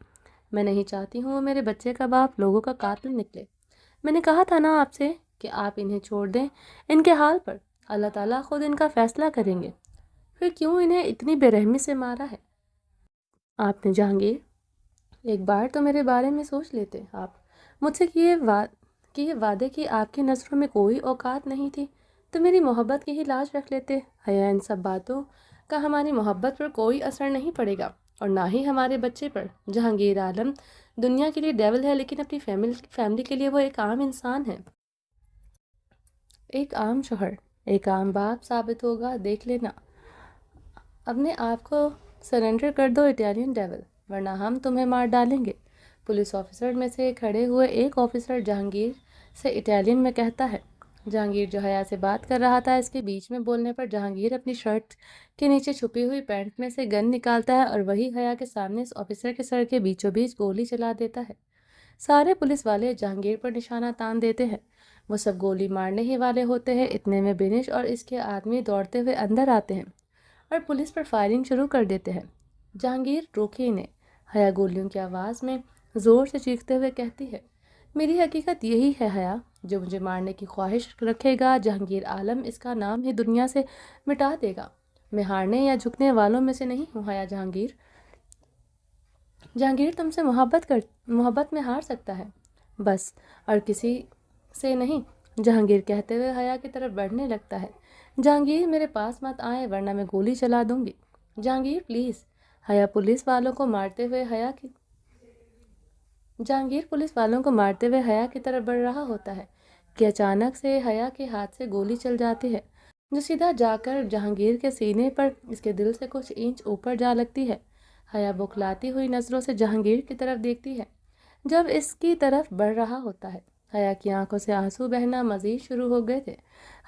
میں نہیں چاہتی ہوں وہ میرے بچے کا باپ لوگوں کا قاتل نکلے۔ میں نے کہا تھا نا آپ سے کہ آپ انہیں چھوڑ دیں ان کے حال پر، اللہ تعالیٰ خود ان کا فیصلہ کریں گے۔ پھر کیوں انہیں اتنی بے رحمی سے مارا ہے آپ نے؟ جہانگیر، ایک بار تو میرے بارے میں سوچ لیتے آپ، مجھ سے کیے وعدے کی آپ کی نظروں میں کوئی اوقات نہیں تھی تو میری محبت کی ہی لاج رکھ لیتے۔ حیا ان سب باتوں کا ہماری محبت پر کوئی اثر نہیں پڑے گا اور نہ ہی ہمارے بچے پر۔ جہانگیر عالم دنیا کے لیے ڈیول ہے لیکن اپنی فیملی کے لیے وہ ایک عام انسان ہے، ایک عام شوہر، ایک عام باپ ثابت ہوگا، دیکھ لینا۔ اپنے آپ کو سرنڈر کر دو اٹالین ڈیول، ورنہ ہم تمہیں مار ڈالیں گے۔ پولیس آفیسر میں سے کھڑے ہوئے ایک آفیسر جہانگیر سے اٹالین میں کہتا ہے۔ جہانگیر جو حیا سے بات کر رہا تھا، اس کے بیچ میں بولنے پر جہانگیر اپنی شرٹ کے نیچے چھپی ہوئی پینٹ میں سے گن نکالتا ہے اور وہی حیا کے سامنے اس آفیسر کے سر کے بیچوں بیچ گولی چلا دیتا ہے۔ سارے پولیس والے جہانگیر پر نشانہ تان دیتے ہیں، وہ سب گولی مارنے ہی والے ہوتے ہیں۔ اتنے میں بنش اور اس کے آدمی دوڑتے ہوئے اندر آتے ہیں اور پولیس پر فائرنگ شروع کر دیتے ہیں۔ جہانگیر، روکے انہیں، حیا گولیوں کی آواز میں زور سے چیختے ہوئے کہتی ہے۔ میری حقیقت یہی ہے حیا، جو مجھے مارنے کی خواہش رکھے گا جہانگیر عالم اس کا نام ہی دنیا سے مٹا دے گا۔ میں ہارنے یا جھکنے والوں میں سے نہیں ہوں حیا۔ جہانگیر تم سے محبت میں ہار سکتا ہے بس، اور کسی سے نہیں، جہانگیر کہتے ہوئے حیا کی طرف بڑھنے لگتا ہے۔ جہانگیر میرے پاس مت آئے ورنہ میں گولی چلا دوں گی۔ جہانگیر پلیز۔ حیا پولیس والوں کو مارتے ہوئے حیا کی طرف بڑھ رہا ہوتا ہے کہ اچانک سے حیا کے ہاتھ سے گولی چل جاتی ہے جو سیدھا جا کر جہانگیر کے سینے پر اس کے دل سے کچھ انچ اوپر جا لگتی ہے۔ حیا بکھلاتی ہوئی نظروں سے جہانگیر کی طرف دیکھتی ہے جب اس کی طرف بڑھ رہا ہوتا ہے۔ حیا کی آنکھوں سے آنسو بہنا مزید شروع ہو گئے تھے،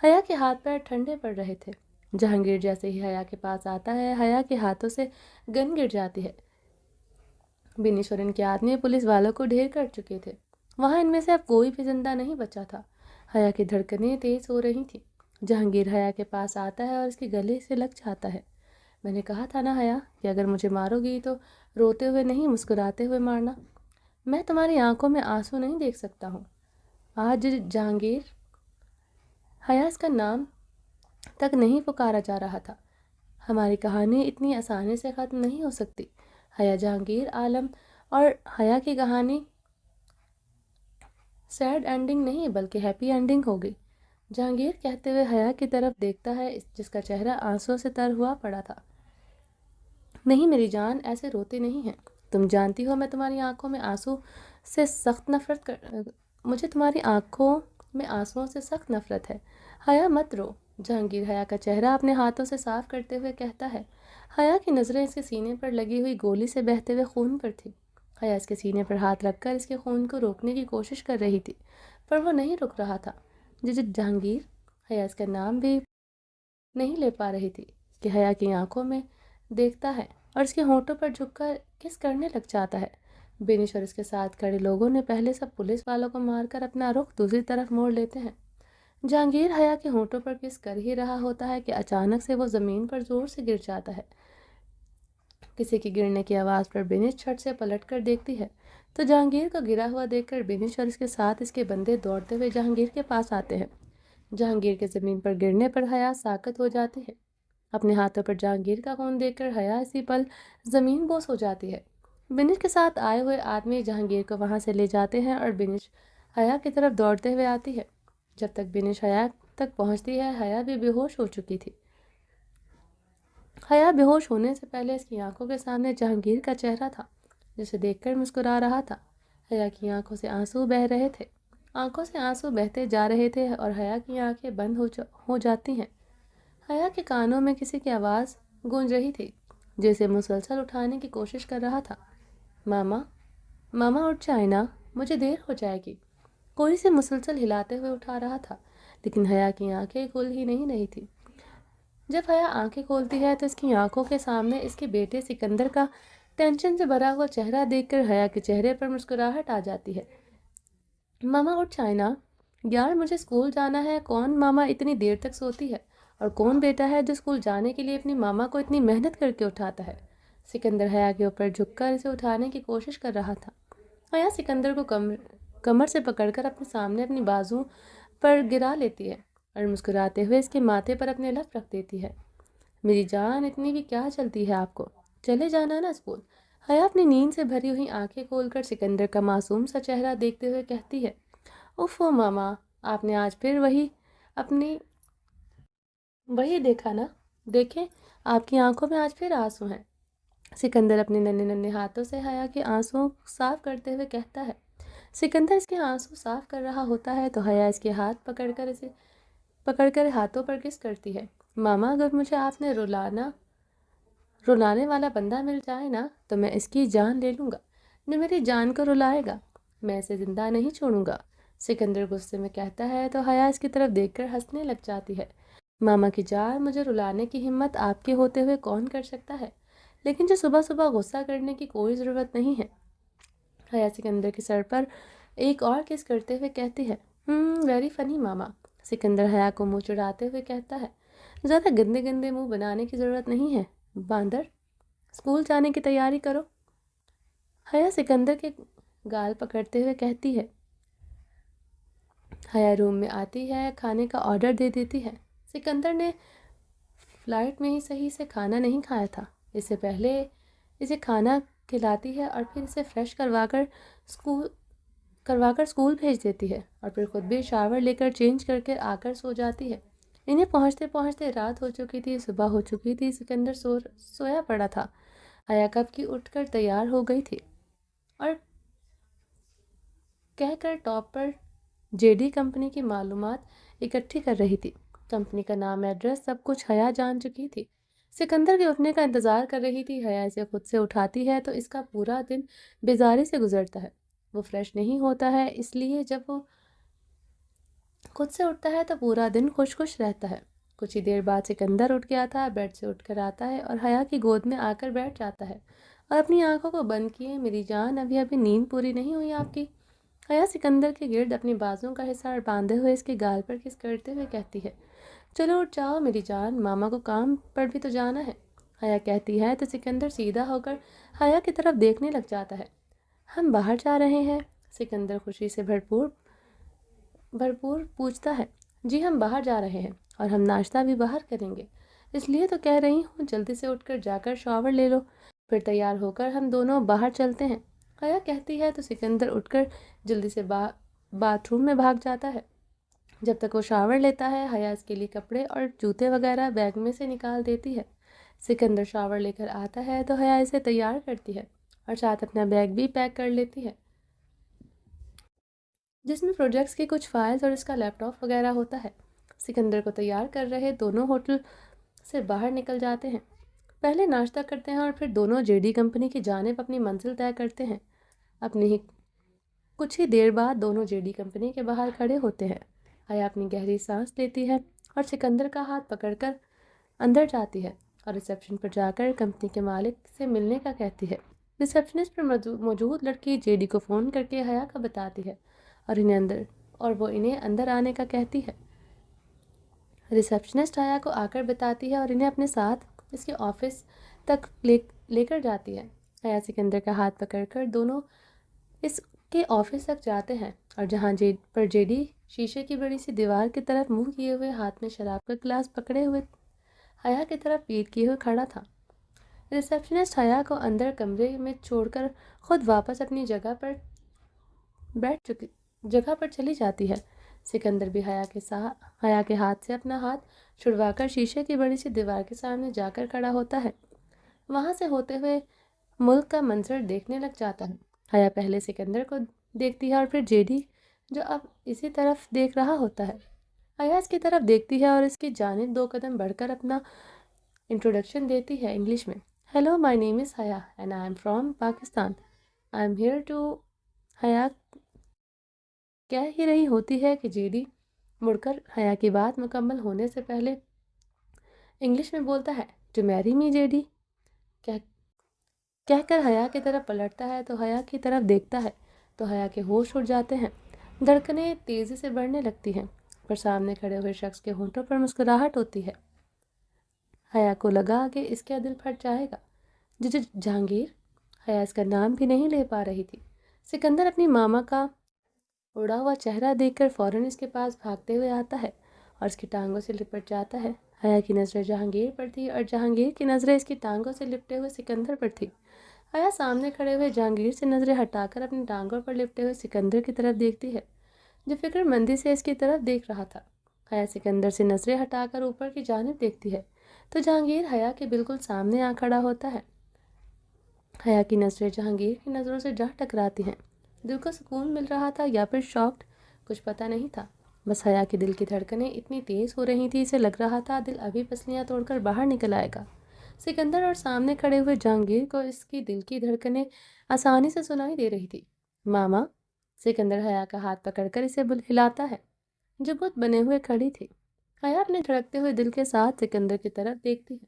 حیا کے ہاتھ پیر ٹھنڈے پڑ رہے تھے۔ جہانگیر جیسے ہی حیا کے پاس آتا ہے، حیا کے ہاتھوں سے گن گر جاتی ہے۔ بنش اور ان کے آدمی پولیس والوں کو ڈھیر کر چکے تھے، وہاں ان میں سے اب کوئی بھی زندہ نہیں بچا تھا۔ حیا کی دھڑکنیں تیز ہو رہی تھیں۔ جہانگیر حیا کے پاس آتا ہے اور اس کے گلے سے لگ جاتا ہے۔ میں نے کہا تھا نا حیا کہ اگر مجھے مارو گی تو روتے ہوئے نہیں، مسکراتے ہوئے مارنا۔ میں تمہاری آنکھوں میں آنسو نہیں دیکھ سکتا ہوں آج۔ جہانگیر، حیا اس کا نام تک نہیں پکارا جا رہا تھا۔ ہماری کہانی اتنی آسانی سے ختم نہیں ہو سکتی حیا۔ جہانگیر عالم اور حیا کی کہانی سیڈ اینڈنگ نہیں بلکہ ہیپی اینڈنگ ہوگی۔ جہانگیر کہتے ہوئے حیا کی طرف دیکھتا ہے جس کا چہرہ آنسوں سے تر ہوا پڑا تھا۔ نہیں میری جان، ایسے روتے نہیں ہیں، تم جانتی ہو میں تمہاری آنکھوں میں آنسوں سے سخت نفرت مجھے تمہاری آنکھوں میں آنسوؤں سے سخت نفرت ہے۔ حیا مت رو، جہانگیر حیا کا چہرہ اپنے ہاتھوں سے صاف کرتے ہوئے کہتا ہے۔ حیا کی نظریں اس کے سینے پر لگی ہوئی گولی سے بہتے ہوئے خون پر تھی۔ حیا اس کے سینے پر ہاتھ رکھ کر اس کے خون کو روکنے کی کوشش کر رہی تھی، پر وہ نہیں رک رہا تھا۔ جہانگیر حیا اس کا نام بھی نہیں لے پا رہی تھی کہ حیا کی آنکھوں میں دیکھتا ہے اور اس کے ہونٹوں پر جھک کر کس کرنے لگ جاتا ہے۔ بینش اور اس کے ساتھ کھڑے لوگوں نے پہلے سب پولیس والوں کو مار کر اپنا رخ دوسری طرف موڑ لیتے ہیں۔ جہانگیر حیا کے ہونٹوں پر کس کر ہی رہا ہوتا ہے کہ اچانک سے وہ زمین پر زور سے گر جاتا ہے۔ کسی کی گرنے کی آواز پر بینش چھٹ سے پلٹ کر دیکھتی ہے تو جہانگیر کو گرا ہوا دیکھ کر بینش اور اس کے ساتھ اس کے بندے دوڑتے ہوئے جہانگیر کے پاس آتے ہیں۔ جہانگیر کے زمین پر گرنے پر حیا ساکت ہو جاتی ہے۔ اپنے ہاتھوں پر جہانگیر کا خون دیکھ کر حیا اسی پل زمین بوس ہو جاتی ہے۔ بینش کے ساتھ آئے ہوئے آدمی جہانگیر کو وہاں سے لے جاتے ہیں اور بینش حیا کی طرف دوڑتے ہوئے آتی ہے۔ جب تک بینش حیا تک پہنچتی ہے حیا بھی بے ہوش ہو چکی تھی۔ حیا بے ہوش ہونے سے پہلے اس کی آنکھوں کے سامنے جہانگیر کا چہرہ تھا جسے دیکھ کر مسکرا رہا تھا۔ حیا کی آنکھوں سے آنسو بہہ رہے تھے، آنکھوں سے آنسو بہتے جا رہے تھے اور حیا کی آنکھیں بند ہو جاتی ہیں۔ حیا کے کانوں میں کسی کی آواز گونج رہی تھی جسے مسلسل اٹھانے کی کوشش کر رہا تھا۔ ماما، ماما اٹھ جائیں نا، مجھے دیر ہو جائے گی۔ کوئی سے مسلسل ہلاتے ہوئے اٹھا رہا تھا لیکن حیا کی آنکھیں کھل ہی نہیں رہی تھی۔ جب حیا آنکھیں کھولتی ہے تو اس کی آنکھوں کے سامنے اس کے بیٹے سکندر کا ٹینشن سے بھرا ہوا چہرہ دیکھ کر حیا کے چہرے پر مسکراہٹ آ جاتی ہے۔ ماما اٹھ جائیں نا، یار مجھے اسکول جانا ہے۔ کون ماما اتنی دیر تک سوتی ہے اور کون بیٹا ہے جو اسکول جانے کے لیے اپنی ماما کو اتنی محنت کر کے اٹھاتا ہے؟ سکندر حیا کے اوپر جھک کر اسے اٹھانے کی کوشش کر رہا تھا۔ حیا سکندر کو کمر سے پکڑ کر اپنے سامنے اپنی بازو پر گرا لیتی ہے اور مسکراتے ہوئے اس کے ماتھے پر اپنے لب رکھ دیتی ہے۔ میری جان، اتنی بھی کیا چلتی ہے آپ کو؟ چلے جانا نا اسکول۔ حیا اپنی نیند سے بھری ہوئی آنکھیں کھول کر سکندر کا معصوم سا چہرہ دیکھتے ہوئے کہتی ہے، اوفو ماما، آپ نے آج پھر وہی دیکھا نا؟ دیکھیں، آپ کی آنکھوں میں آج پھر آنسو ہیں۔ سکندر اپنے ننھے ننھے ہاتھوں سے حیا کے آنسو صاف کرتے ہوئے کہتا ہے۔ سکندر اس کے آنسو صاف کر رہا ہوتا ہے تو حیا اس کے ہاتھ پکڑ کر ہاتھوں پر کس کرتی ہے۔ ماما، اگر مجھے آپ نے رلانے والا بندہ مل جائے نا تو میں اس کی جان لے لوں گا، جو میری جان کو رلائے گا، میں اسے زندہ نہیں چھوڑوں گا۔ سکندر غصے میں کہتا ہے تو حیا اس کی طرف دیکھ کر ہنسنے لگ جاتی ہے۔ ماما کی جان، مجھے رلانے کی ہمت آپ کے ہوتے ہوئے کون کر سکتا ہے، لیکن جو صبح صبح غصہ کرنے کی کوئی ضرورت نہیں ہے۔ حیا سکندر کے سر پر ایک اور کس کرتے ہوئے کہتی ہے، ویری فنی ماما۔ سکندر حیا کو منہ چڑھاتے ہوئے کہتا ہے، زیادہ گندے گندے منہ بنانے کی ضرورت نہیں ہے، باندر، اسکول جانے کی تیاری کرو۔ حیا سکندر کے گال پکڑتے ہوئے کہتی ہے۔ حیا روم میں آتی ہے، کھانے کا آرڈر دے دیتی ہے۔ سکندر نے فلائٹ میں ہی صحیح سے کھانا نہیں کھایا تھا، اس سے پہلے اسے کھانا کھلاتی ہے اور پھر اسے فریش کروا کر اسکول بھیج دیتی ہے اور پھر خود بھی شاور لے کر چینج کر کے آ کر سو جاتی ہے۔ انہیں پہنچتے پہنچتے رات ہو چکی تھی، صبح ہو چکی تھی۔ سکندر سویا پڑا تھا۔ حیا کب کی اٹھ کر تیار ہو گئی تھی اور کہہ کر ٹاپ پر جے ڈی کمپنی کی معلومات اکٹھی کر رہی تھی۔ کمپنی کا نام، ایڈریس، سب کچھ حیا جان چکی تھی۔ سکندر کے اٹھنے کا انتظار کر رہی تھی۔ حیا اسے خود سے اٹھاتی ہے تو اس کا پورا دن بیزاری سے گزرتا ہے۔ وہ فریش نہیں ہوتا ہے، اس لیے جب وہ خود سے اٹھتا ہے تو پورا دن خوش رہتا ہے۔ کچھ ہی دیر بعد سکندر اٹھ گیا تھا، بیڈ سے اٹھ کر آتا ہے اور حیا کی گود میں آ کر بیٹھ جاتا ہے اور اپنی آنکھوں کو بند کیے، میری جان، ابھی نیند پوری نہیں ہوئی آپ کی؟ حیا سکندر کے گرد اپنی بازوں کا حصار باندھے ہوئے اس کے گال پر کس کرتے ہوئے کہتی ہے، چلو اٹھ جاؤ میری جان، ماما کو کام پر بھی تو جانا ہے۔ حیا کہتی ہے تو سکندر سیدھا ہو کر حیا کی طرف دیکھنے لگ جاتا ہے۔ ہم باہر جا رہے ہیں؟ سکندر خوشی سے بھرپور پوچھتا ہے۔ جی ہم باہر جا رہے ہیں اور ہم ناشتہ بھی باہر کریں گے، اس لیے تو کہہ رہی ہوں جلدی سے اٹھ کر جا کر شاور لے لو، پھر تیار ہو کر ہم دونوں باہر چلتے ہیں۔ حیا کہتی ہے تو سکندر اٹھ کر جلدی سے باتھ روم میں بھاگ جاتا ہے۔ جب تک وہ شاور لیتا ہے حیا اس کے لیے کپڑے اور جوتے وغیرہ بیگ میں سے نکال دیتی ہے۔ سکندر شاور لے کر آتا ہے تو حیا اسے تیار کرتی ہے اور ساتھ اپنا بیگ بھی پیک کر لیتی ہے، جس میں پروجیکٹس کی کچھ فائلز اور اس کا لیپ ٹاپ وغیرہ ہوتا ہے۔ سکندر کو تیار کر رہے دونوں ہوٹل سے باہر نکل جاتے ہیں، پہلے ناشتہ کرتے ہیں اور پھر دونوں جے ڈی کمپنی کی جانب اپنی منزل طے کرتے ہیں۔ کچھ ہی دیر بعد دونوں جے ڈی کمپنی کے باہر کھڑے ہوتے ہیں۔ حیا اپنی گہری سانس لیتی ہے اور سکندر کا ہاتھ پکڑ کر اندر جاتی ہے اور ریسیپشن پر جا کر کمپنی کے مالک سے ملنے کا کہتی ہے۔ ریسیپشنسٹ پر موجود لڑکی جے ڈی کو فون کر کے حیا کا بتاتی ہے اور وہ انہیں اندر آنے کا کہتی ہے۔ ریسیپشنسٹ حیا کو آ کر بتاتی ہے اور انہیں اپنے ساتھ اس کے آفس تک لے کر جاتی ہے۔ حیا سکندر کا ہاتھ پکڑ کر دونوں اس کے آفس تک جاتے ہیں اور جہاں جے ڈی شیشے کی بڑی سی دیوار کی طرف منہ کیے ہوئے ہاتھ میں شراب کا گلاس پکڑے ہوئے حیا کی طرف پیٹ کیے ہوئے کھڑا تھا۔ ریسیپشنسٹ حیا کو اندر کمرے میں چھوڑ کر خود واپس اپنی جگہ پر چلی جاتی ہے۔ سکندر بھی حیا کے ہاتھ سے اپنا ہاتھ چھڑوا کر شیشے کی بڑی سی دیوار کے سامنے جا کر کھڑا ہوتا ہے، وہاں سے ہوتے ہوئے ملک کا منظر دیکھنے لگ جاتا ہے۔ حیا پہلے سکندر کو دیکھتی ہے اور پھر جے ڈی جو اب اسی طرف دیکھ رہا ہوتا ہے۔ حیا اس کی طرف دیکھتی ہے اور اس کی جانب 2 قدم بڑھ کر اپنا انٹروڈکشن دیتی ہے انگلش میں۔ Hello, my name is Haya and I am from Pakistan, I am here to. Haya کہہ ہی رہی ہوتی ہے کہ جے ڈی مڑ کر حیا کی بات مکمل ہونے سے پہلے انگلش میں بولتا ہے، to marry me J D, کہہ کر حیا کی طرف پلٹتا ہے تو حیا کی طرف دیکھتا ہے تو حیا کے ہوش اڑ جاتے ہیں، دھڑکنیں تیزی سے بڑھنے لگتی ہیں، پر سامنے کھڑے ہوئے شخص کے ہونٹوں پر مسکراہٹ ہوتی ہے۔ حیا کو لگا کہ اس کا دل پھٹ جائے گا۔ جہانگیر، حیا اس کا نام بھی نہیں لے پا رہی تھی۔ سکندر اپنی ماما کا اڑا ہوا چہرہ دیکھ کر فوراً اس کے پاس بھاگتے ہوئے آتا ہے اور اس کی ٹانگوں سے لپٹ جاتا ہے۔ حیا کی نظریں جہانگیر پر تھی اور جہانگیر کی نظریں اس کی ٹانگوں سے لپٹے ہوئے سکندر پر تھی۔ حیا سامنے کھڑے ہوئے جہانگیر سے نظریں ہٹا کر اپنی ٹانگوں پر لپٹے ہوئے سکندر کی طرف دیکھتی ہے، جو فکر مندی سے اس کی طرف دیکھ رہا تھا۔ حیا سکندر سے نظریں ہٹا کر اوپر کی جانب دیکھتی ہے تو جہانگیر حیا کے بالکل سامنے آ کھڑا ہوتا ہے۔ حیا کی نظریں جہانگیر کی نظروں سے جا ٹکراتی ہیں۔ دل کو سکون مل رہا تھا یا پھر شاکڈ، کچھ پتہ نہیں تھا، بس حیا کی دل کی دھڑکنیں اتنی تیز ہو رہی تھی، اسے لگ رہا تھا دل ابھی پسلیاں توڑ کر باہر نکل آئے گا۔ سکندر اور سامنے کھڑے ہوئے جہانگیر کو اس کی دل کی دھڑکنیں آسانی سے سنائی دے رہی تھی۔ ماما، سکندر حیا کا ہاتھ پکڑ کر اسے ہلاتا ہے جو بت بنے ہوئے کھڑی تھی۔ حیا اپنے دھڑکتے ہوئے دل کے ساتھ سکندر کی طرف دیکھتی ہے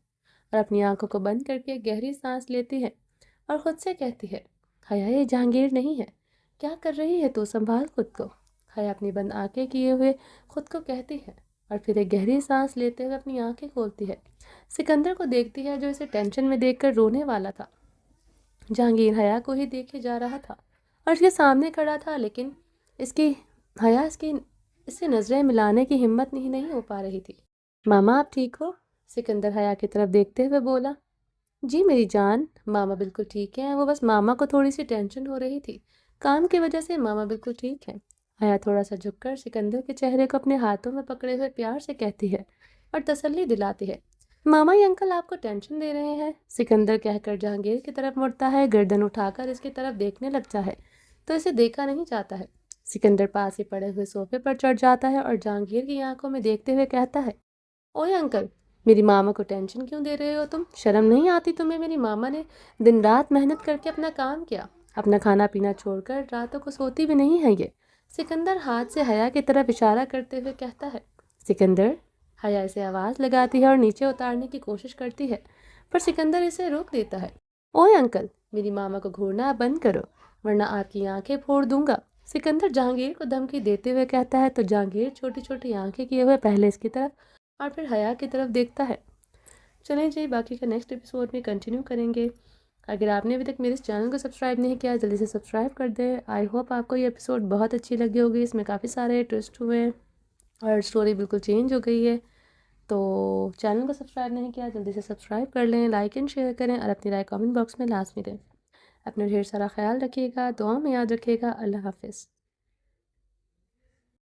اور اپنی آنکھوں کو بند کر کے گہری سانس لیتی ہے اور خود سے کہتی ہے، حیا یہ جہانگیر نہیں ہے، کیا کر رہی ہے تو، سنبھال خود کو۔ حیا اپنی بند آنکھیں کیے ہوئے خود کو کہتی ہے اور پھر ایک گہری سانس لیتے ہوئے اپنی آنکھیں کھولتی ہے۔ سکندر کو دیکھتی ہے جو اسے ٹینشن میں دیکھ کر رونے والا تھا۔ جہانگیر حیا کو ہی دیکھے جا رہا تھا اور اس کے سامنے کھڑا تھا، لیکن حیا اس سے نظریں ملانے کی ہمت نہیں ہو پا رہی تھی۔ ماما آپ ٹھیک ہو؟ سکندر حیا کی طرف دیکھتے ہوئے بولا۔ جی میری جان، ماما بالکل ٹھیک ہیں، وہ بس ماما کو تھوڑی سی ٹینشن ہو رہی تھی، کام کی وجہ سے ماما بالکل ٹھیک ہیں۔ حیا تھوڑا سا جھک کر سکندر کے چہرے کو اپنے ہاتھوں میں پکڑے ہوئے پیار سے کہتی ہے اور تسلی دلاتی ہے، ماما یہ انکل آپ کو ٹینشن دے رہے ہیں؟ سکندر کہہ کر جہانگیر کی طرف مڑتا ہے، گردن اٹھا کر اس کی طرف دیکھنے لگتا ہے تو اسے دیکھا نہیں جاتا ہے۔ سکندر پاس ہی پڑے ہوئے صوفے پر چڑھ جاتا ہے اور جہانگیر کی آنکھوں میں دیکھتے ہوئے کہتا ہے، اوے انکل، میری ماما کو ٹینشن کیوں دے رہے ہو تم؟ شرم نہیں آتی تمہیں؟ میری ماما نے دن رات محنت کر کے اپنا کام کیا، اپنا کھانا پینا چھوڑ کر راتوں کو سوتی بھی نہیں ہے یہ۔ سکندر ہاتھ سے حیا کی طرف اشارہ کرتے ہوئے کہتا ہے۔ سکندر، حیا اسے آواز لگاتی ہے اور نیچے اتارنے کی کوشش کرتی ہے، پر سکندر اسے روک دیتا ہے۔ اوے انکل، میری ماما کو گھورنا بند کرو ورنہ آپ کی آنکھیں پھوڑ دوں گا، سکندر جہانگیر کو دھمکی دیتے ہوئے کہتا ہے تو جہانگیر چھوٹی چھوٹی آنکھیں کیے ہوئے پہلے اس کی طرف اور پھر حیا کی طرف دیکھتا ہے۔ چلیں جی، باقی کا نیکسٹ ایپیسوڈ میں کنٹینیو کریں گے۔ اگر آپ نے ابھی تک میرے اس چینل کو سبسکرائب نہیں کیا، جلدی سے سبسکرائب کر دیں۔ آئی ہوپ آپ کو یہ ایپیسوڈ بہت اچھی لگی ہوگی، اس میں کافی سارے ٹوسٹ ہوئے ہیں اور اسٹوری بالکل چینج ہو گئی ہے، تو چینل کو سبسکرائب نہیں کیا جلدی سے سبسکرائب کر لیں، لائک اینڈ شیئر کریں اور اپنی رائے کامنٹ باکس میں لازمی دیں۔ اپنا ڈھیر سارا خیال رکھیے گا، دعا میں یاد رکھیے گا۔ اللہ حافظ۔